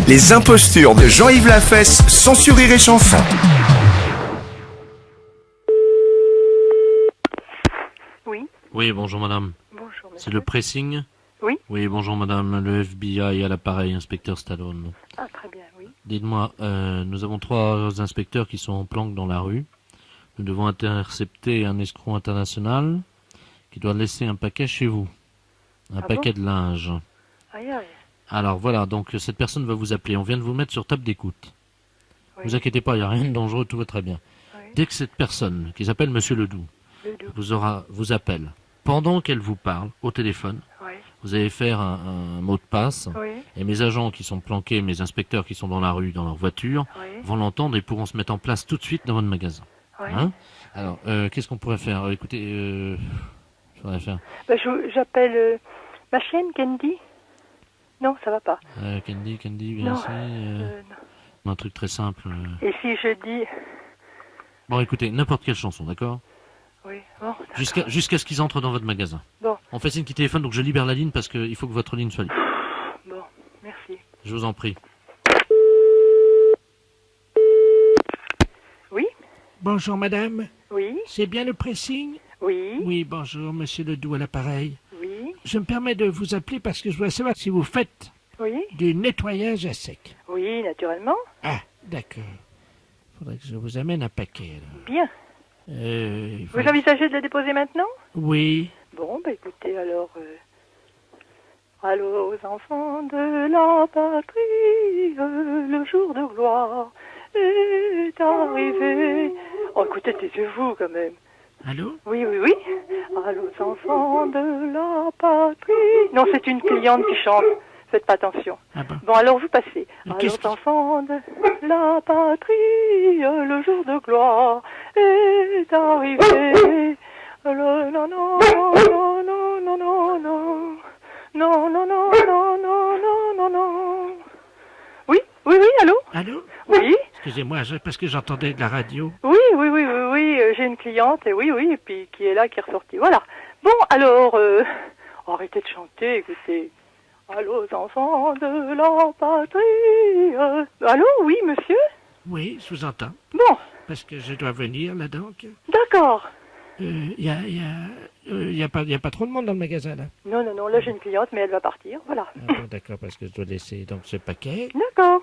Les impostures de Jean-Yves Lafesse, sans Rire et Chanson. Oui. Oui, bonjour madame. Bonjour monsieur. C'est le pressing? Oui. Oui, bonjour madame, le FBI à l'appareil, inspecteur Stallone. Ah, très bien, oui. Dites-moi, nous avons 3 inspecteurs qui sont en planque dans la rue. Nous devons intercepter un escroc international qui doit laisser un paquet chez vous. Un paquet de linge. Aïe, aïe. Alors voilà, donc cette personne va vous appeler. On vient de vous mettre sur table d'écoute. Oui. Ne vous inquiétez pas, il n'y a rien de dangereux, tout va très bien. Oui. Dès que cette personne, qui s'appelle Monsieur Ledoux, vous appelle, pendant qu'elle vous parle au téléphone, Oui. vous allez faire un mot de passe, Oui. et mes agents qui sont planqués, mes inspecteurs qui sont dans la rue, dans leur voiture, Oui. vont l'entendre et pourront se mettre en place tout de suite dans votre magasin. Oui. Hein? Alors, qu'est-ce qu'on pourrait faire? Écoutez, je voudrais faire... J'appelle ma chienne, Candy. Non, ça va pas. Candy, viens Non. ici. Non. Un truc très simple. Et si je dis... Bon, écoutez, n'importe quelle chanson, d'accord? Oui, bon. Jusqu'à ce qu'ils entrent dans votre magasin. Bon. On fait signe qui téléphone, donc je libère la ligne parce qu'il faut que votre ligne soit libre. Bon, merci. Je vous en prie. Oui. Bonjour madame, Oui. c'est bien le pressing? Oui. Oui, bonjour monsieur Ledoux à l'appareil. Oui. Je me permets de vous appeler parce que je voudrais savoir si vous faites Oui. du nettoyage à sec. Oui, naturellement. Ah, d'accord. Faudrait que je vous amène un paquet alors. Bien. Il faut- Vous envisagez de le déposer maintenant? Oui. Bon, bah écoutez, alors... Allô aux enfants de la patrie, le jour de gloire est arrivé. Oh, écoutez, taisez-vous quand même. Allô? Oui, oui, oui. Allô aux enfants de la patrie. Non, c'est une cliente qui chante. Faites pas attention. Ah bon? Bon, alors vous passez. Mais Allô qu'est-ce aux enfants de la patrie, le jour de gloire est arrivé. Non, non, non, non, non, non, non, non. Non, non, non, non, non, non, non, non. Oui, oui, oui, allô? Allô? Oui, Excusez-moi, parce que j'entendais de la radio. oui, oui, oui, oui, oui, j'ai une cliente, et oui, oui, et puis qui est là, qui est ressortie. Voilà. Bon, alors, arrêtez de chanter, écoutez. Allô, aux enfants de la patrie. Allô, oui, monsieur? Oui, je vous entends. Bon, Parce que je dois venir là donc. d'accord. Y a pas trop de monde dans le magasin là. Non, non, non, là j'ai une cliente, mais elle va partir, voilà. Ah bon, d'accord, parce que je dois laisser donc ce paquet. D'accord.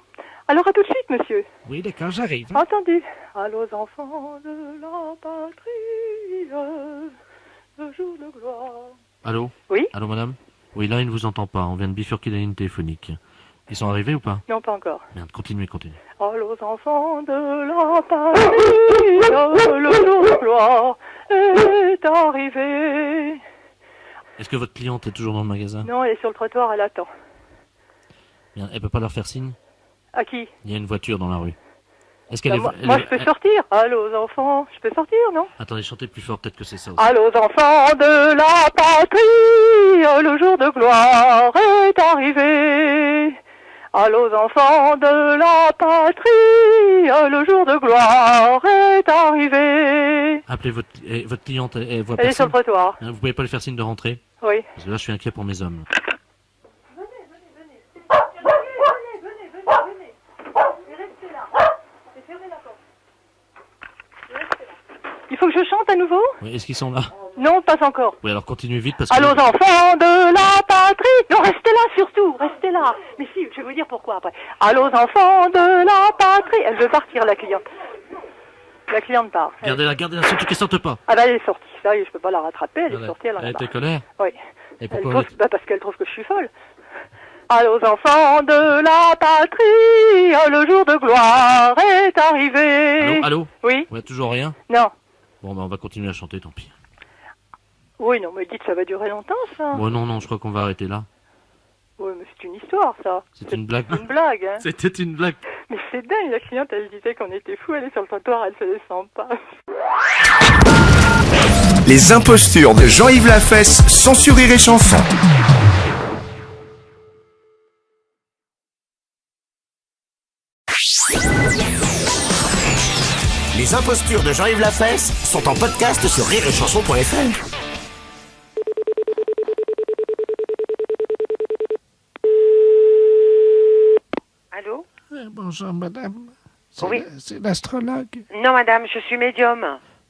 Alors, à tout de suite, monsieur. Oui, d'accord, j'arrive. Hein. Entendu. Allô, aux enfants de la patrie, le jour de gloire. Allô? Oui? Allô, madame? Oui, là, il ne vous entend pas. On vient de bifurquer la ligne téléphonique. Ils sont arrivés ou pas? Non, pas encore. Merde, continuez. Allô, aux enfants de la patrie, le jour de gloire est arrivé. Est-ce que votre cliente est toujours dans le magasin? Non, elle est sur le trottoir, elle attend. Bien, elle peut pas leur faire signe? À qui? Il y a une voiture dans la rue. Est-ce qu'elle Bah, est... moi, je peux sortir. Allô, aux enfants, je peux sortir, non? Attendez, chantez plus fort, peut-être que c'est ça aussi. Allô, aux enfants de la patrie, le jour de gloire est arrivé. Allô, aux enfants de la patrie, le jour de gloire est arrivé. Appelez votre cliente, elle voit Elle est sur personne. le trottoir. Vous pouvez pas lui faire signe de rentrer? Oui. Parce que là, je suis inquiet pour mes hommes. Il faut que je chante à nouveau? Oui, est-ce qu'ils sont là? Non, pas encore. Oui, alors continuez vite parce que... Allô, aux enfants de la patrie. Non, restez là surtout, restez là. Mais si, je vais vous dire pourquoi après. Allô, aux enfants de la patrie. Elle veut partir, la cliente. La cliente part. Gardez-la, surtout qu'elle sorte pas. Ah bah elle est sortie, ça y est, je peux pas la rattraper, elle est sortie, elle en a Elle était marre. colère? Oui. Et Elle pourquoi trouve, parce qu'elle trouve que je suis folle. Allô, aux enfants de la patrie, le jour de gloire est arrivé. Allô? Oui? Ouais, toujours rien? Non. Bon, bah on va continuer à chanter, tant pis. Oui, non, mais dites, ça va durer longtemps, ça. Bon, non, je crois qu'on va arrêter là. Oui, mais c'est une histoire, ça. C'est une blague. Une blague, hein. C'était une blague. Mais c'est dingue, la cliente, elle disait qu'on était fous, elle est sur le trottoir, elle se descend pas. Les impostures de Jean-Yves Lafesse, sans Rire et Chanson. Les impostures de Jean-Yves Lafesse sont en podcast sur rireetchanson.fr. Allô? Bonjour, madame. Oui. C'est l'astrologue. Non, madame, je suis médium.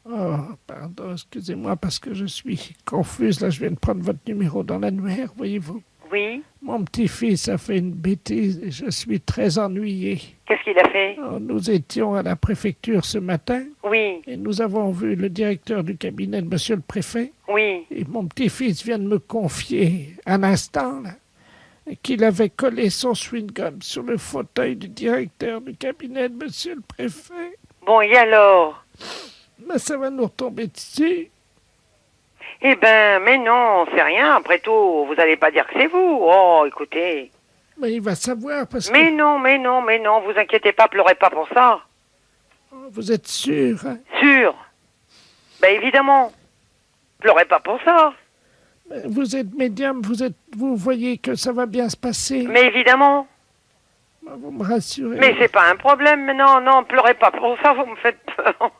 Oh, pardon, excusez-moi parce que je suis confuse. Là, je viens de prendre votre numéro dans l'annuaire, voyez-vous. Oui. Mon petit-fils a fait une bêtise et je suis très ennuyé. Qu'est-ce qu'il a fait? Oh, nous étions à la préfecture ce matin Oui. et nous avons vu le directeur du cabinet de monsieur le préfet. Oui. Et mon petit-fils vient de me confier à l'instant là, qu'il avait collé son chewing-gum sur le fauteuil du directeur du cabinet de monsieur le préfet. Bon, et alors? Mais ça va nous retomber dessus. Eh ben, mais non, c'est rien. Après tout, vous allez pas dire que c'est vous. Oh, écoutez. Mais il va savoir parce Mais que... non, vous inquiétez pas, pleurez pas pour ça. Oh, vous êtes sûr, hein? Sûr. Ben évidemment. Pleurez pas pour ça. Vous êtes médium, vous voyez que ça va bien se passer. Mais évidemment. Vous me rassurez. Mais c'est pas un problème. Mais non, pleurez pas pour ça, vous me faites peur.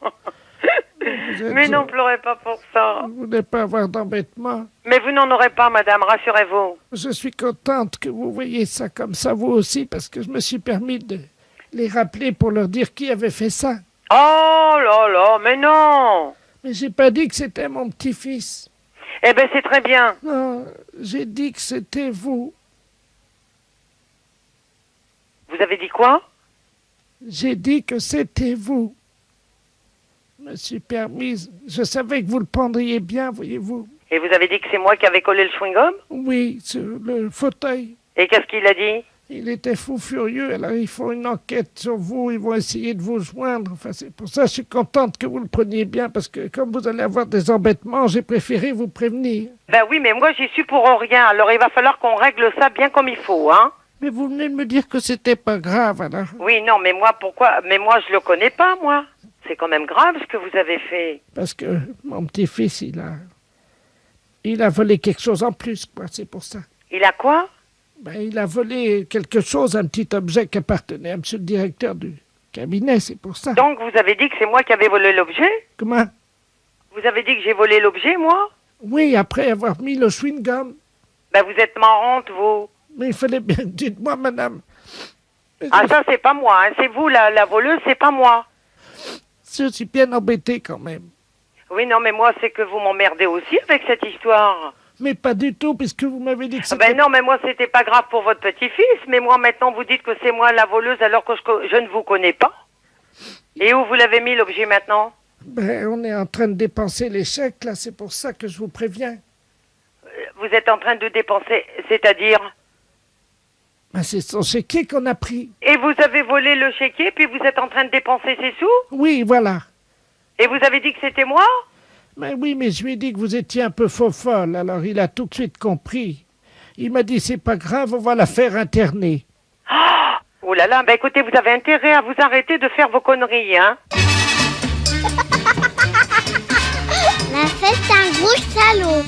Mais non, pleurez pas pour ça. Vous voulez pas avoir d'embêtement. Mais vous n'en aurez pas, madame, rassurez-vous. Je suis contente que vous voyez ça comme ça, vous aussi, parce que je me suis permis de les rappeler pour leur dire qui avait fait ça. Oh là là, mais non. Mais j'ai pas dit que c'était mon petit-fils. Eh ben c'est très bien. Non, j'ai dit que c'était vous. Vous avez dit quoi? J'ai dit que c'était vous. Je me suis permise. Je savais que vous le prendriez bien, voyez-vous. Et vous avez dit que c'est moi qui avais collé le chewing-gum? Oui, sur le fauteuil. Et qu'est-ce qu'il a dit? Il était fou furieux, alors ils font une enquête sur vous, ils vont essayer de vous joindre. Enfin, c'est pour ça que je suis contente que vous le preniez bien, parce que comme vous allez avoir des embêtements, j'ai préféré vous prévenir. Ben oui, mais moi j'y suis pour rien, alors il va falloir qu'on règle ça bien comme il faut, hein? Mais vous venez de me dire que c'était pas grave, alors. Oui, non, mais moi pourquoi? Mais moi je le connais pas, moi. C'est quand même grave ce que vous avez fait. Parce que mon petit-fils, il a volé quelque chose en plus, quoi, c'est pour ça. Il a quoi? Ben, il a volé quelque chose, un petit objet qui appartenait à monsieur le directeur du cabinet, c'est pour ça. Donc vous avez dit que c'est moi qui avais volé l'objet? Comment? Vous avez dit que j'ai volé l'objet, moi? Oui, après avoir mis le chewing-gum. Ben vous êtes marrante, vous. Mais il fallait bien... Dites-moi, madame. Ah ça c'est pas moi, hein. C'est vous la voleuse, c'est pas moi. Je suis bien embêté quand même. Oui, non, mais moi c'est que vous m'emmerdez aussi avec cette histoire. Mais pas du tout, puisque vous m'avez dit que c'était... Ben non, mais moi c'était pas grave pour votre petit-fils, mais moi maintenant vous dites que c'est moi la voleuse alors que je ne vous connais pas. Et où vous l'avez mis l'objet maintenant? Ben, on est en train de dépenser les chèques, là, c'est pour ça que je vous préviens. Vous êtes en train de dépenser, c'est-à-dire? Ben, c'est son chéquier qu'on a pris. Et vous avez volé le chéquier, puis vous êtes en train de dépenser ses sous? Oui, voilà. Et vous avez dit que c'était moi? Ben oui, mais je lui ai dit que vous étiez un peu faux-folle, alors il a tout de suite compris. Il m'a dit, c'est pas grave, on va la faire interner. Ah! Oh là là, ben écoutez, vous avez intérêt à vous arrêter de faire vos conneries, hein? La fête d'un gros salaud.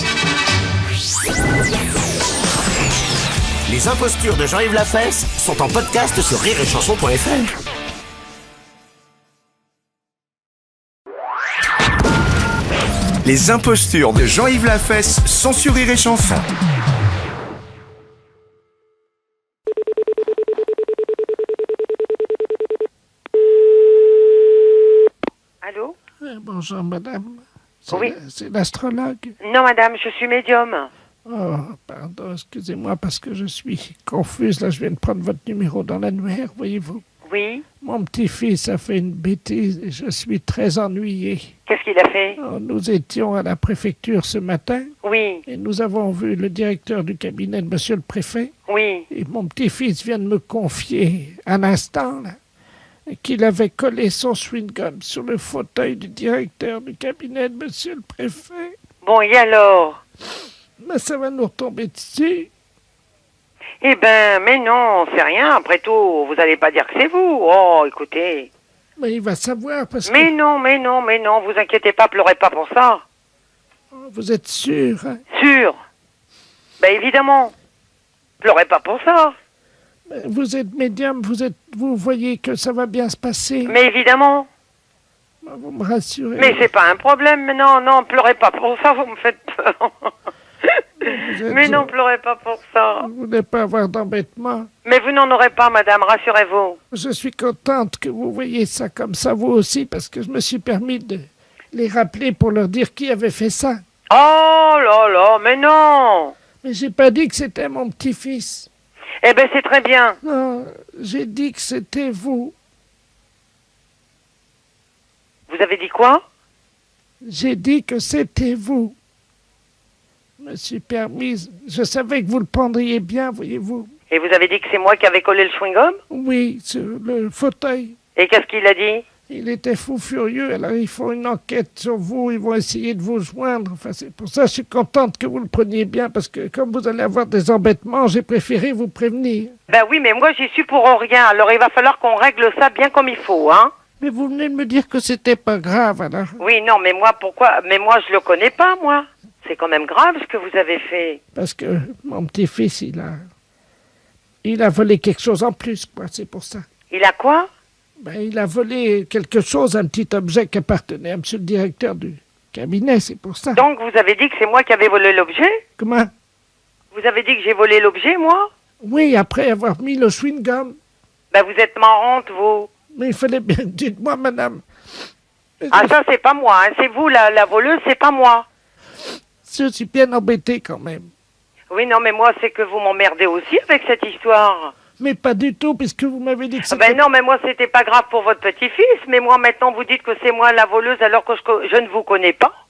Les impostures de Jean-Yves Lafesse sont en podcast sur rireetchanson.fr. Les impostures de Jean-Yves Lafesse sont sur Rire et Chanson. Allô? Bonjour, madame. Oui. C'est l'astrologue. Non, madame, je suis médium. Oh, pardon, excusez-moi parce que je suis confuse. Là, je viens de prendre votre numéro dans l'annuaire, voyez-vous. Oui. Mon petit-fils a fait une bêtise et je suis très ennuyé. Qu'est-ce qu'il a fait? Oh, nous étions à la préfecture ce matin Oui. et nous avons vu le directeur du cabinet de monsieur le préfet. Oui. Et mon petit-fils vient de me confier à l'instant là, qu'il avait collé son chewing-gum sur le fauteuil du directeur du cabinet de monsieur le préfet. Bon, et alors? Mais ça va nous retomber dessus. Eh ben, mais non, c'est rien. Après tout, vous allez pas dire que c'est vous. Oh, écoutez. Mais il va savoir parce Mais que... non, vous inquiétez pas, pleurez pas pour ça. Vous êtes sûr, hein? Sûr. Ben évidemment. Pleurez pas pour ça. Vous êtes médium, vous voyez que ça va bien se passer. Mais évidemment. Vous me rassurez. Mais c'est pas un problème. Mais non, pleurez pas pour ça, vous me faites peur. Vous Mais non, pleurez pas pour ça. Vous voulez pas avoir d'embêtement. Mais vous n'en aurez pas, madame, rassurez-vous. Je suis contente que vous voyez ça comme ça, vous aussi, parce que je me suis permis de les rappeler pour leur dire qui avait fait ça. Oh là là, mais non. Mais j'ai pas dit que c'était mon petit-fils. Eh ben, c'est très bien. Non, j'ai dit que c'était vous. Vous avez dit quoi? J'ai dit que c'était vous. Je me suis permise. Je savais que vous le prendriez bien, voyez-vous. Et vous avez dit que c'est moi qui avais collé le chewing-gum? Oui, sur le fauteuil. Et qu'est-ce qu'il a dit? Il était fou furieux, alors ils font une enquête sur vous, ils vont essayer de vous joindre. Enfin, c'est pour ça que je suis contente que vous le preniez bien, parce que comme vous allez avoir des embêtements, j'ai préféré vous prévenir. Ben oui, mais moi j'y suis pour rien, alors il va falloir qu'on règle ça bien comme il faut, hein? Mais vous venez de me dire que c'était pas grave, alors. Oui, non, mais moi, pourquoi? Mais moi, je le connais pas, moi. C'est quand même grave ce que vous avez fait. Parce que mon petit-fils, il a volé quelque chose en plus, quoi, c'est pour ça. Il a quoi? Ben, il a volé quelque chose, un petit objet qui appartenait à monsieur le directeur du cabinet, c'est pour ça. Donc vous avez dit que c'est moi qui avais volé l'objet? Comment? Vous avez dit que j'ai volé l'objet, moi? Oui, après avoir mis le chewing-gum. Ben vous êtes marrante, vous. Mais il fallait bien... Dites-moi, madame. Ah, ça, c'est pas moi, hein. C'est vous, la voleuse, c'est pas moi. Je suis bien embêté quand même. Oui, non, mais moi, c'est que vous m'emmerdez aussi avec cette histoire. Mais pas du tout, puisque vous m'avez dit que c'était... Ben non, mais moi, c'était pas grave pour votre petit-fils. Mais moi, maintenant, vous dites que c'est moi la voleuse alors que je ne vous connais pas.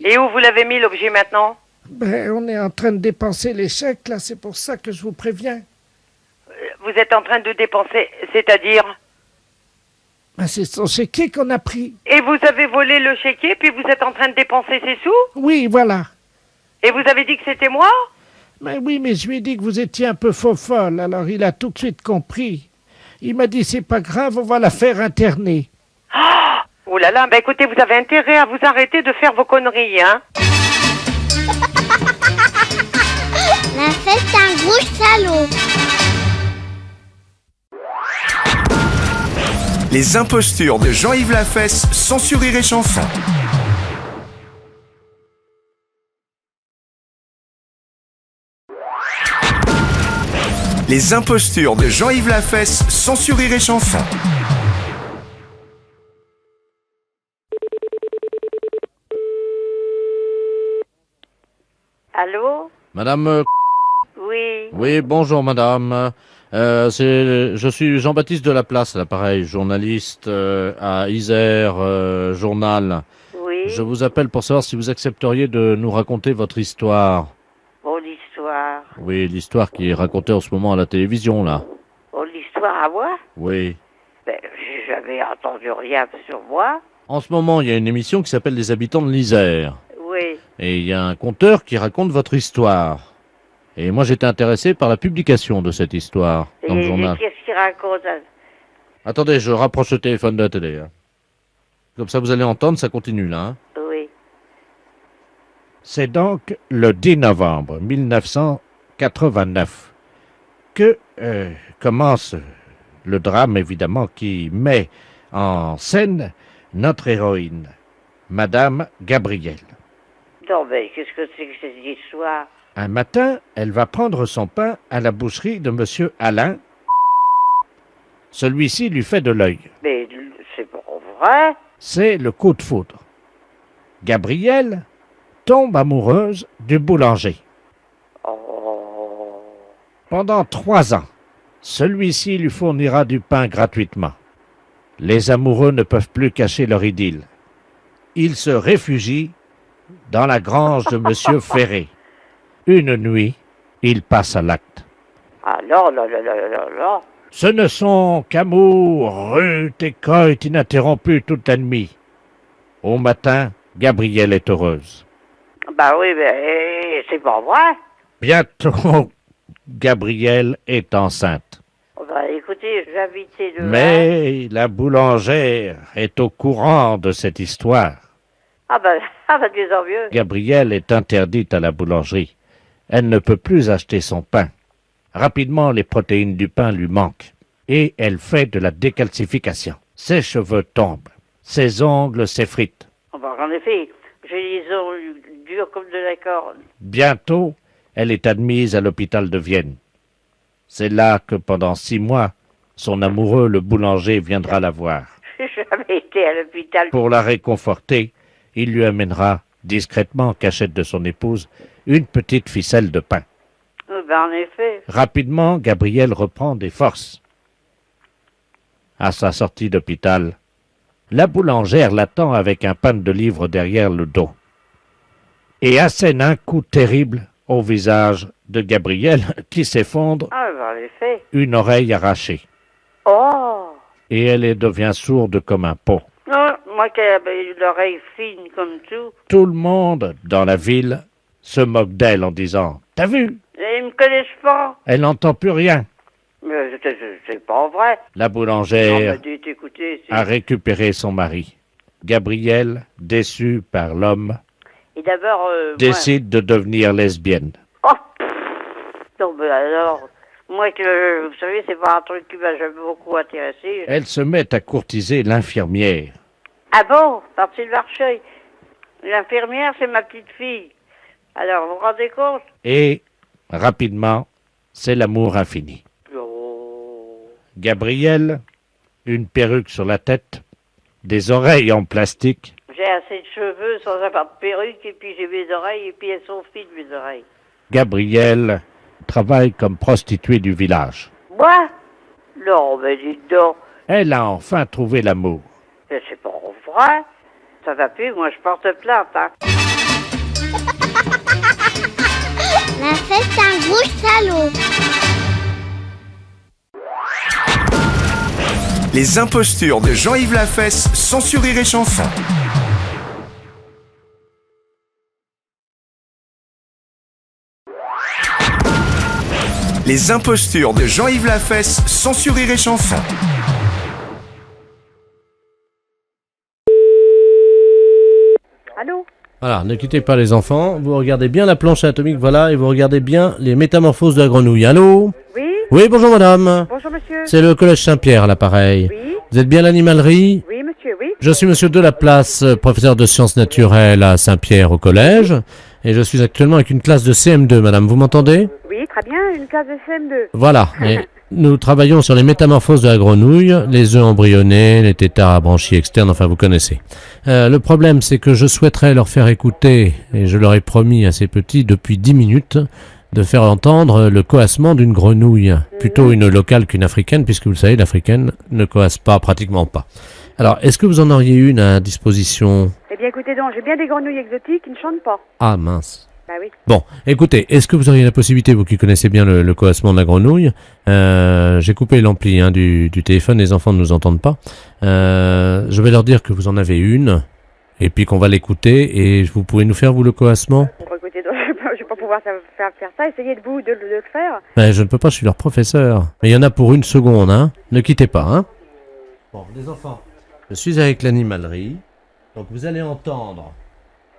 Et où vous l'avez mis, l'objet, maintenant? Ben, on est en train de dépenser les chèques, là, c'est pour ça que je vous préviens. Vous êtes en train de dépenser, c'est-à-dire? Ben, c'est son chéquier qu'on a pris. Et vous avez volé le chéquier, puis vous êtes en train de dépenser ses sous? Oui, voilà. Et vous avez dit que c'était moi? Ben oui, mais je lui ai dit que vous étiez un peu faux-folle, alors il a tout de suite compris. Il m'a dit, c'est pas grave, on va la faire interner. Ah! Oh là là, ben écoutez, vous avez intérêt à vous arrêter de faire vos conneries, hein? La fête d'un gros salaud. Les impostures de Jean-Yves Lafesse, sans sur Rire et Chanson. Les impostures de Jean-Yves Lafesse, sans sur Rire et Chanson. Allô? Madame... Oui. Oui, bonjour madame. Je suis Jean-Baptiste de la Place, à l'appareil, journaliste à Isère Journal. Oui. Je vous appelle pour savoir si vous accepteriez de nous raconter votre histoire. Oh, l'histoire. Oui, l'histoire qui est racontée en ce moment à la télévision, là. Oh, l'histoire à moi? Oui. Ben, j'avais entendu rien sur moi. En ce moment, il y a une émission qui s'appelle Les Habitants de l'Isère. Oui. Et il y a un conteur qui raconte votre histoire. Et moi, j'étais intéressé par la publication de cette histoire dans le journal. Et qu'est-ce qu'il raconte? Attendez, je rapproche le téléphone de la télé. Hein. Comme ça, vous allez entendre, ça continue là. Hein. Oui. C'est donc le 10 novembre 1989 que commence le drame, évidemment, qui met en scène notre héroïne, Madame Gabrielle. Non, mais qu'est-ce que c'est que cette histoire? Un matin, elle va prendre son pain à la boucherie de Monsieur Alain. Celui-ci lui fait de l'œil. Mais c'est pas vrai? C'est le coup de foudre. Gabrielle tombe amoureuse du boulanger. Oh. Pendant 3 ans, celui-ci lui fournira du pain gratuitement. Les amoureux ne peuvent plus cacher leur idylle. Ils se réfugient dans la grange de Monsieur Ferré. Une nuit, ils passent à l'acte. Ah non, non, non, non, non, non. Ce ne sont qu'amour, rut et coït ininterrompu toute la nuit. Au matin, Gabrielle est heureuse. Bah oui, mais c'est pas vrai. Bientôt, Gabrielle est enceinte. Bah écoutez, je vais inviter le... Mais la boulangère est au courant de cette histoire. Ah bah disons mieux. Gabrielle est interdite à la boulangerie. Elle ne peut plus acheter son pain. Rapidement, les protéines du pain lui manquent. Et elle fait de la décalcification. Ses cheveux tombent. Ses ongles s'effritent. Bah, en effet, j'ai les ongles durs comme de la corde. Bientôt, Elle est admise à l'hôpital de Vienne. C'est là que pendant 6 mois, son amoureux, le boulanger, viendra la voir. J'ai jamais été à l'hôpital. Pour la réconforter, il lui amènera, discrètement en cachette de son épouse, une petite ficelle de pain. En effet. Rapidement, Gabriel reprend des forces. À sa sortie d'hôpital, la boulangère l'attend avec un pan de livres derrière le dos et assène un coup terrible au visage de Gabriel qui s'effondre, En effet. une oreille arrachée, Oh! et elle devient sourde comme un pot. Non, moi qui avais eu l'oreille fine comme tout. Tout le monde dans la ville se moque d'elle en disant « T'as vu? Et ils me connaissent pas. Elle n'entend plus rien. » Mais c'est pas vrai. La On boulangère m'a dit, écoutez, a récupéré son mari. Gabrielle, déçue par l'homme, Et d'abord, décide de devenir lesbienne. moi... Oh! Non, mais alors... Moi, que, vous savez, c'est pas un truc qui m'a jamais beaucoup intéressé. Elle se met à courtiser l'infirmière. Ah bon? Parti de Marcheuil. L'infirmière, c'est ma petite fille. Alors, vous vous rendez compte? Et, rapidement, c'est l'amour infini. Oh. Gabrielle, une perruque sur la tête, des oreilles en plastique, J'ai assez de cheveux sans avoir de perruque, et puis j'ai mes oreilles, et puis elles sont fines, mes oreilles. Gabrielle travaille comme prostituée du village. Moi? Non, mais dites donc. Elle a enfin trouvé l'amour. Mais c'est pas vrai. Ça va plus, moi je porte plainte, hein. La fête, c'est un gros salaud. Les impostures de Jean-Yves Lafesse, sans sur Rire et Chanson. Les impostures de Jean-Yves Lafesse, sans sur Rire et Chanson. Allô? Voilà, ne quittez pas les enfants, vous regardez bien la planche atomique, voilà, et vous regardez bien les métamorphoses de la grenouille. Allô? Oui? Oui, bonjour madame. Bonjour, monsieur. C'est le collège Saint-Pierre à l'appareil. Oui? Vous êtes bien l'animalerie? Oui, monsieur, oui? Je suis monsieur Delaplace, professeur de sciences naturelles à Saint-Pierre au collège, et je suis actuellement avec une classe de CM2, madame, vous m'entendez? Oui, très bien, une classe de CM2. Voilà, et nous travaillons sur les métamorphoses de la grenouille, les œufs embryonnés, les têtards à branchies externes, enfin vous connaissez. Le problème c'est que je souhaiterais leur faire écouter, et je leur ai promis à ces petits depuis 10 minutes, de faire entendre le coassement d'une grenouille, plutôt une locale qu'une africaine, puisque vous le savez, l'africaine ne coasse pas, pratiquement pas. Alors, est-ce que vous en auriez une à disposition? Eh bien, écoutez donc, j'ai bien des grenouilles exotiques qui ne chantent pas. Ah mince. Bah oui. Bon, écoutez, est-ce que vous auriez la possibilité, vous qui connaissez bien le coassement de la grenouille, j'ai coupé l'ampli du téléphone, les enfants ne nous entendent pas, je vais leur dire que vous en avez une, et puis qu'on va l'écouter, et vous pouvez nous faire, vous, le coassement? Bon, écoutez donc, je vais pas pouvoir faire ça. Essayez de vous de le faire. Je ne peux pas, je suis leur professeur. Mais il y en a pour une seconde, hein. Ne quittez pas, hein. Bon, les enfants, je suis avec l'animalerie, donc vous allez entendre,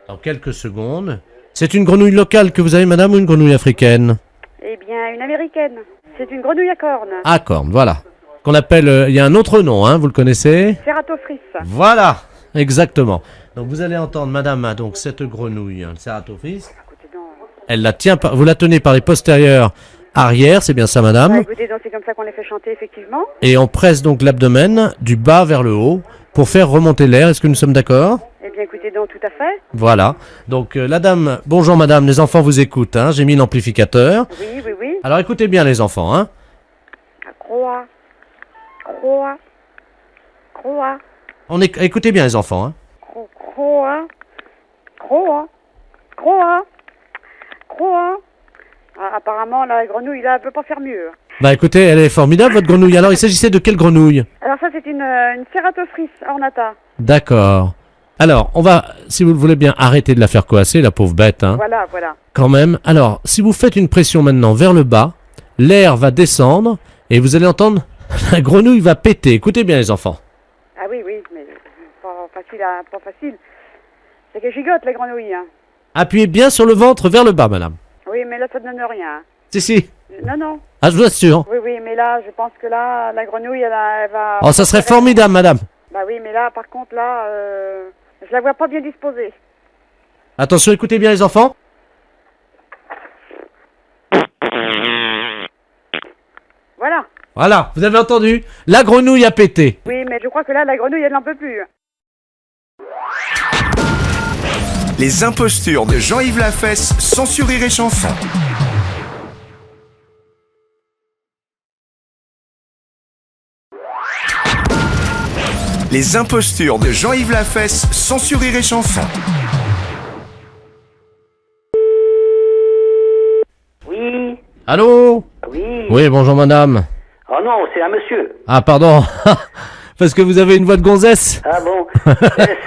dans quelques secondes... C'est une grenouille locale que vous avez, madame, ou une grenouille africaine? Eh bien, une américaine. C'est une grenouille à cornes. À cornes, voilà. Qu'on appelle... Il y a un autre nom, hein, vous le connaissez? Ceratophrys. Voilà, exactement. Donc vous allez entendre, madame, a donc cette grenouille, le Ceratophrys. Écoutez donc. Elle la tient par... Vous la tenez par les postérieurs arrière, c'est bien ça, madame? Écoutez donc, c'est comme ça qu'on les fait chanter, effectivement. Et on presse donc l'abdomen du bas vers le haut pour faire remonter l'air. Est-ce que nous sommes d'accord? Eh bien, écoutez donc, tout à fait. Voilà. Donc la dame... Bonjour madame, les enfants vous écoutent, hein. J'ai mis l'amplificateur. Oui, oui, oui. Alors écoutez bien les enfants, hein. Croix. Croix. Croix. Écoutez bien les enfants, hein. Croix. Croix. Croix. Croix. Ah, apparemment, la grenouille, là, elle peut pas faire mieux. Bah écoutez, elle est formidable votre grenouille. Alors il s'agissait de quelle grenouille? Alors ça, c'est une Ceratophrys ornata. D'accord. Alors, on va, si vous le voulez bien, arrêter de la faire coasser, la pauvre bête, hein. Voilà, voilà. Quand même. Alors, si vous faites une pression maintenant vers le bas, l'air va descendre et vous allez entendre, la grenouille va péter. Écoutez bien les enfants. Ah oui, oui, mais pas facile, hein, pas facile. C'est qu'elle gigote, la grenouille, hein. Appuyez bien sur le ventre vers le bas, madame. Oui, mais là, ça ne donne rien. Hein. Si. Non, non. Ah, je vous assure. Oui, oui, mais là, je pense que là, la grenouille, elle va... Oh, ça serait formidable, madame. Bah oui, mais là, par contre, là, je la vois pas bien disposée. Attention, écoutez bien les enfants. Voilà, vous avez entendu? La grenouille a pété. Oui, mais je crois que là, la grenouille, elle n'en peut plus. Les impostures de Jean-Yves Lafesse, sans Rire et Chanson. Les impostures de Jean-Yves Lafesse, sans Rire et Chanson. Oui, Allô? oui. Oui, bonjour madame. Oh non, c'est un monsieur. Ah, pardon. Parce que vous avez une voix de gonzesse. Ah bon.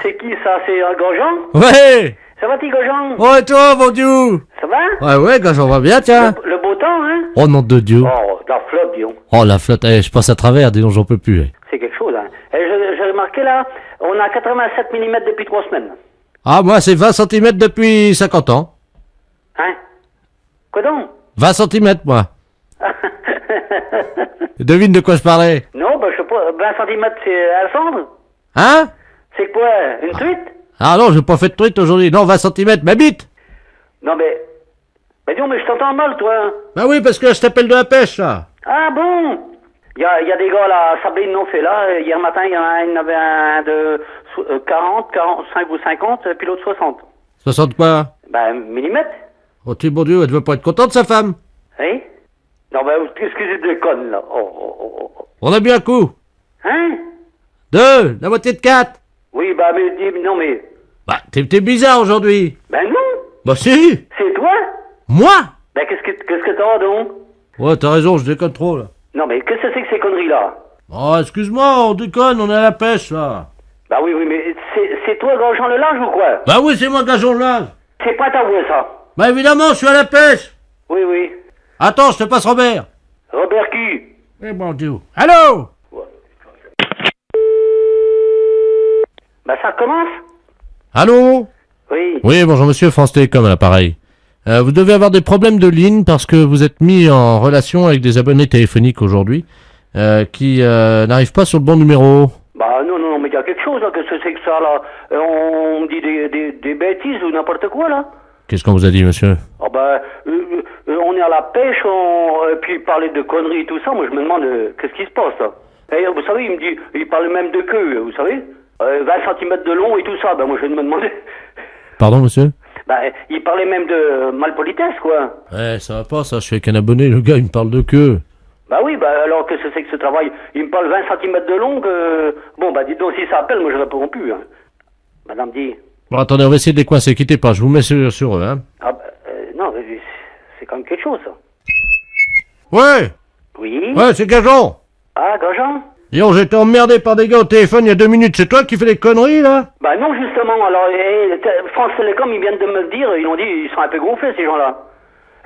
C'est qui ça? C'est un Grosjean? Ouais. Ça va, petit Grosjean? Oh, et toi, mon Dieu? Ça va? Ouais, quand j'en vois bien, tiens. Le beau temps, hein? Oh, nom de Dieu. Oh, la flotte, dis donc. Oh, la flotte, je passe à travers, dis donc, j'en peux plus. C'est quelque chose, hein. Et j'ai remarqué là, on a 87 mm depuis 3 semaines. Ah, moi, c'est 20 cm depuis 50 ans. Hein? Quoi donc? 20 cm, moi. Devine de quoi je parlais. Non, bah je sais pas, 20 cm c'est Alexandre? Hein? C'est quoi? Une truite? Ah non, j'ai pas fait de truite aujourd'hui. Non, 20 cm, ma bite. Non mais... Mais dis, mais je t'entends mal, toi. Bah oui, parce que je t'appelle de la pêche, là. Ah bon? Il y a des gars là, Sabine l'ont fait là. Hier matin, il y en avait un de 40, 45 ou 50, puis l'autre 60. 60 quoi? Ben, millimètres. Oh, tu bon Dieu, elle devait pas être contente, sa femme. Hein? Non, ben, excusez de conne, là. Oh. On a bien un coup. Hein? 2, la moitié de 4. Oui, bah, mais dis, non, mais... Bah, t'es bizarre aujourd'hui. Ben non! Bah si. C'est toi? Moi? Ben, qu'est-ce que t'as, donc? Ouais, t'as raison, je déconne trop, là. Non, mais qu'est-ce que c'est que ces conneries-là? Oh, excuse-moi, on déconne, on est à la pêche, là. Bah oui, mais c'est toi, Grosjean le Large, ou quoi? Bah oui, c'est moi, Gageon le Large. C'est pas ta voix, ça. Bah évidemment, je suis à la pêche. Oui. Attends, je te passe Robert. Robert qui? Eh bon Dieu. Allô? Bah ça commence? Allô? Oui. Oui, bonjour monsieur, France Télécom à l'appareil. Vous devez avoir des problèmes de ligne parce que vous êtes mis en relation avec des abonnés téléphoniques aujourd'hui qui n'arrivent pas sur le bon numéro. Bah non, mais il y a quelque chose là, qu'est-ce que c'est que ça là? On me dit des bêtises ou n'importe quoi là? Qu'est-ce qu'on vous a dit monsieur? Ah bah, on est à la pêche, puis parler de conneries et tout ça, moi je me demande qu'est-ce qui se passe là? Et vous savez, il parle même de queue, vous savez? 20 cm de long et tout ça, bah moi je me demandais... Pardon monsieur? Bah, il parlait même de malpolitesse quoi. Ouais, ça va pas ça, je suis avec un abonné, le gars il me parle de queue. Bah oui, bah alors qu'est-ce que c'est que ce travail? Il me parle 20 cm de long, bon bah dites donc si ça appelle, moi je réponds plus, hein. Madame dit... Bon attendez, on va essayer de les coincer, quittez pas, je vous mets sur eux, hein. Ah bah, non, c'est quand même quelque chose ça. Ouais! Oui? Ouais, c'est Gageon! Ah, Grosjean? Yo, j'étais emmerdé par des gars au téléphone il y a 2 minutes, c'est toi qui fais des conneries là? Bah non, justement, alors, France Télécom, ils viennent de me le dire, ils ont dit, ils sont un peu gonflés, ces gens-là.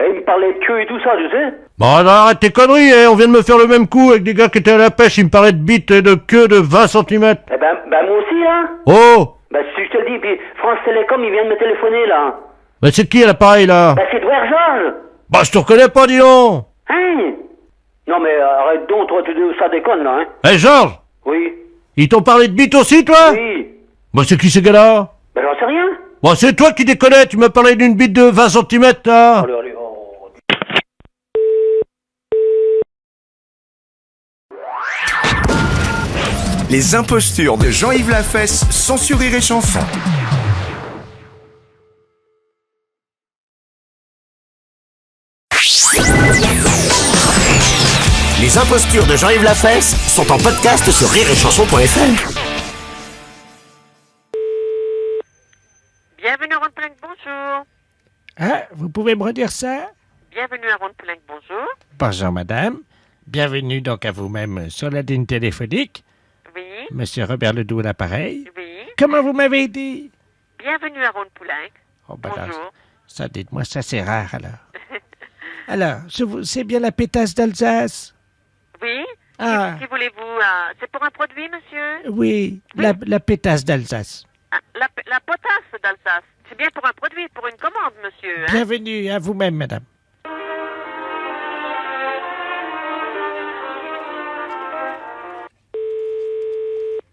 Et ils me parlaient de queue et tout ça, tu sais. Bon, alors arrête tes conneries, on vient de me faire le même coup avec des gars qui étaient à la pêche, ils me parlaient de bites et de queue de 20 cm. Eh ben, moi aussi, là. Oh! Bah, si je te le dis, puis France Télécom, ils viennent de me téléphoner, là. Mais c'est qui à l'appareil là? Bah, c'est Edouard Georges. Bah, je te reconnais pas, dis donc! Hein? Non, mais arrête donc, toi, ça déconne, là, hein. Hé, Georges! Oui. Ils t'ont parlé de bites aussi, toi? Oui. Bah, c'est qui ces gars-là? Ben, j'en sais rien. Bah, c'est toi qui déconnes, tu m'as parlé d'une bite de 20 cm, là! Allez, oh. Les impostures de Jean-Yves Lafesse, sans Rire et Chanson. Les impostures de Jean-Yves Lafesse sont en podcast sur rireetchanson.fr. Bienvenue à Ronde-Poulenc, bonjour. Ah, vous pouvez me redire ça? Bienvenue à Ronde-Poulenc, bonjour. Bonjour, madame. Bienvenue donc à vous-même sur la ligne téléphonique. Oui. Monsieur Robert Ledoux à l'appareil. Oui. Comment vous m'avez dit? Bienvenue à Ronde-Poulenc. Oh, ben bonjour. alors, ça, dites-moi, ça c'est rare alors. Alors, c'est bien la pétasse d'Alsace? Oui. Ah. Qui voulez-vous? C'est pour un produit, monsieur? Oui, Oui. La pétasse d'Alsace. Ah, la potasse d'Alsace. C'est bien pour un produit, pour une commande, monsieur. Hein? Bienvenue à vous-même, madame.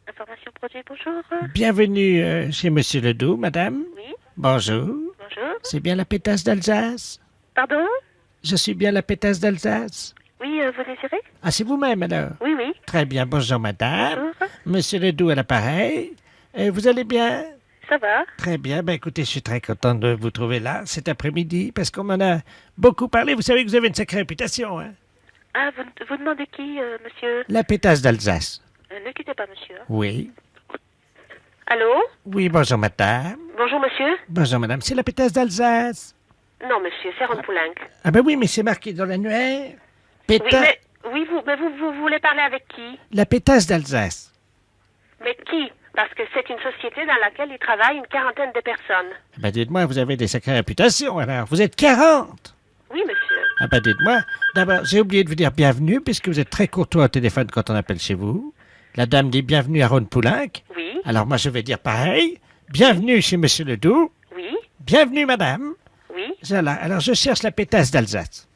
Information produit, bonjour. Bienvenue chez Monsieur Ledoux, madame. Oui. Bonjour. Bonjour. C'est bien la pétasse d'Alsace? Pardon? Je suis bien la pétasse d'Alsace? Oui, vous désirez? Ah, c'est vous-même, alors? Oui, oui. Très bien, bonjour, madame. Bonjour. Monsieur Ledoux à l'appareil. Vous allez bien? Ça va? Très bien. Ben, écoutez, je suis très content de vous trouver là cet après-midi parce qu'on m'en a beaucoup parlé. Vous savez que vous avez une sacrée réputation, hein? Ah, vous demandez qui, monsieur? La pétasse d'Alsace. Ne quittez pas, monsieur. Oui. Allô? Oui, bonjour, madame. Bonjour, monsieur? Bonjour, madame. C'est la pétasse d'Alsace. Non, monsieur, c'est Ron Poulenc. Ah ben oui, mais c'est marqué dans l'annuaire. Oui, Pétasse... mais vous voulez parler avec qui? La pétasse d'Alsace. Mais qui? Parce que c'est une société dans laquelle il travaille une quarantaine de personnes. Ah ben dites-moi, vous avez des sacrées réputations, alors. Vous êtes 40. Oui, monsieur. Ah ben dites-moi. D'abord, j'ai oublié de vous dire bienvenue, puisque vous êtes très courtois au téléphone quand on appelle chez vous. La dame dit bienvenue à Ron Poulenc. Oui. Alors moi, je vais dire pareil. Bienvenue chez Monsieur Ledoux. Oui. Bienvenue, madame. Oui. Voilà. Alors, je cherche la pétasse d'Alsace.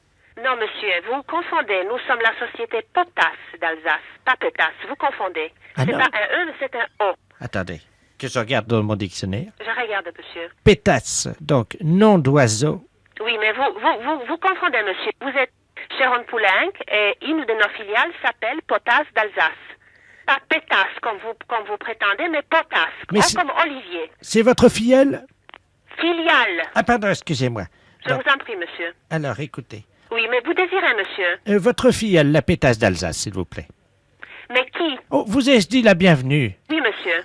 Non, monsieur, vous confondez. Nous sommes la société Potasse d'Alsace, pas Pétasse. Vous confondez. Ah C'est non. pas un E, c'est un O. Attendez, que je regarde dans mon dictionnaire. Je regarde, monsieur. Pétasse, donc nom d'oiseau. Oui, mais vous confondez, monsieur. Vous êtes chez Ron Poulenc et une de nos filiales s'appelle Potasse d'Alsace. Pas Pétasse comme vous prétendez, mais Potasse, Mais c'est- comme Olivier. C'est votre filleule? Filiale. Ah pardon, excusez-moi. Je Donc, vous en prie, monsieur. alors, écoutez. Oui, mais vous désirez, monsieur. Votre filleule, la pétasse d'Alsace, s'il vous plaît. Mais qui? Oh, vous ai-je dit la bienvenue? Oui, monsieur.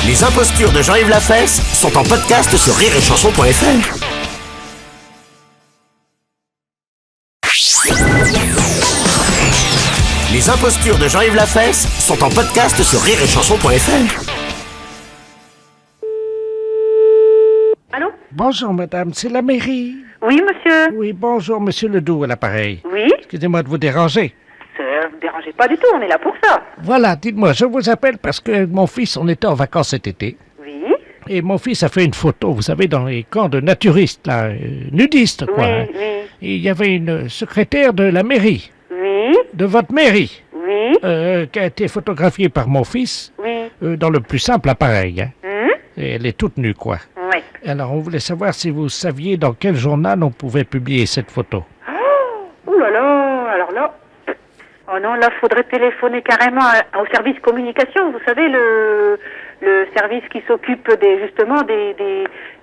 Les impostures de Jean-Yves Lafesse sont en podcast sur rireetchanson.fr. Les impostures de Jean-Yves Lafesse sont en podcast sur rireetchanson.fr. Allô? Bonjour, madame, c'est la mairie. Oui, monsieur. Oui, bonjour, monsieur Ledoux à l'appareil. Oui? Excusez-moi de vous déranger. Ne vous dérangez pas du tout, on est là pour ça. Voilà, dites-moi, je vous appelle parce que mon fils, on était en vacances cet été. Oui? Et mon fils a fait une photo, vous savez, dans les camps de naturistes, là, nudistes, quoi. hein. Oui, oui. Et il y avait une secrétaire de la mairie, Oui? de votre mairie, Oui? qui a été photographiée par mon fils, Oui? dans le plus simple appareil. hein. Hum? Et elle est toute nue, quoi. Oui. Alors, on voulait savoir si vous saviez dans quel journal on pouvait publier cette photo. Ouh là là, alors là... Oh non, là, faudrait téléphoner carrément au service communication, vous savez, le service qui s'occupe justement des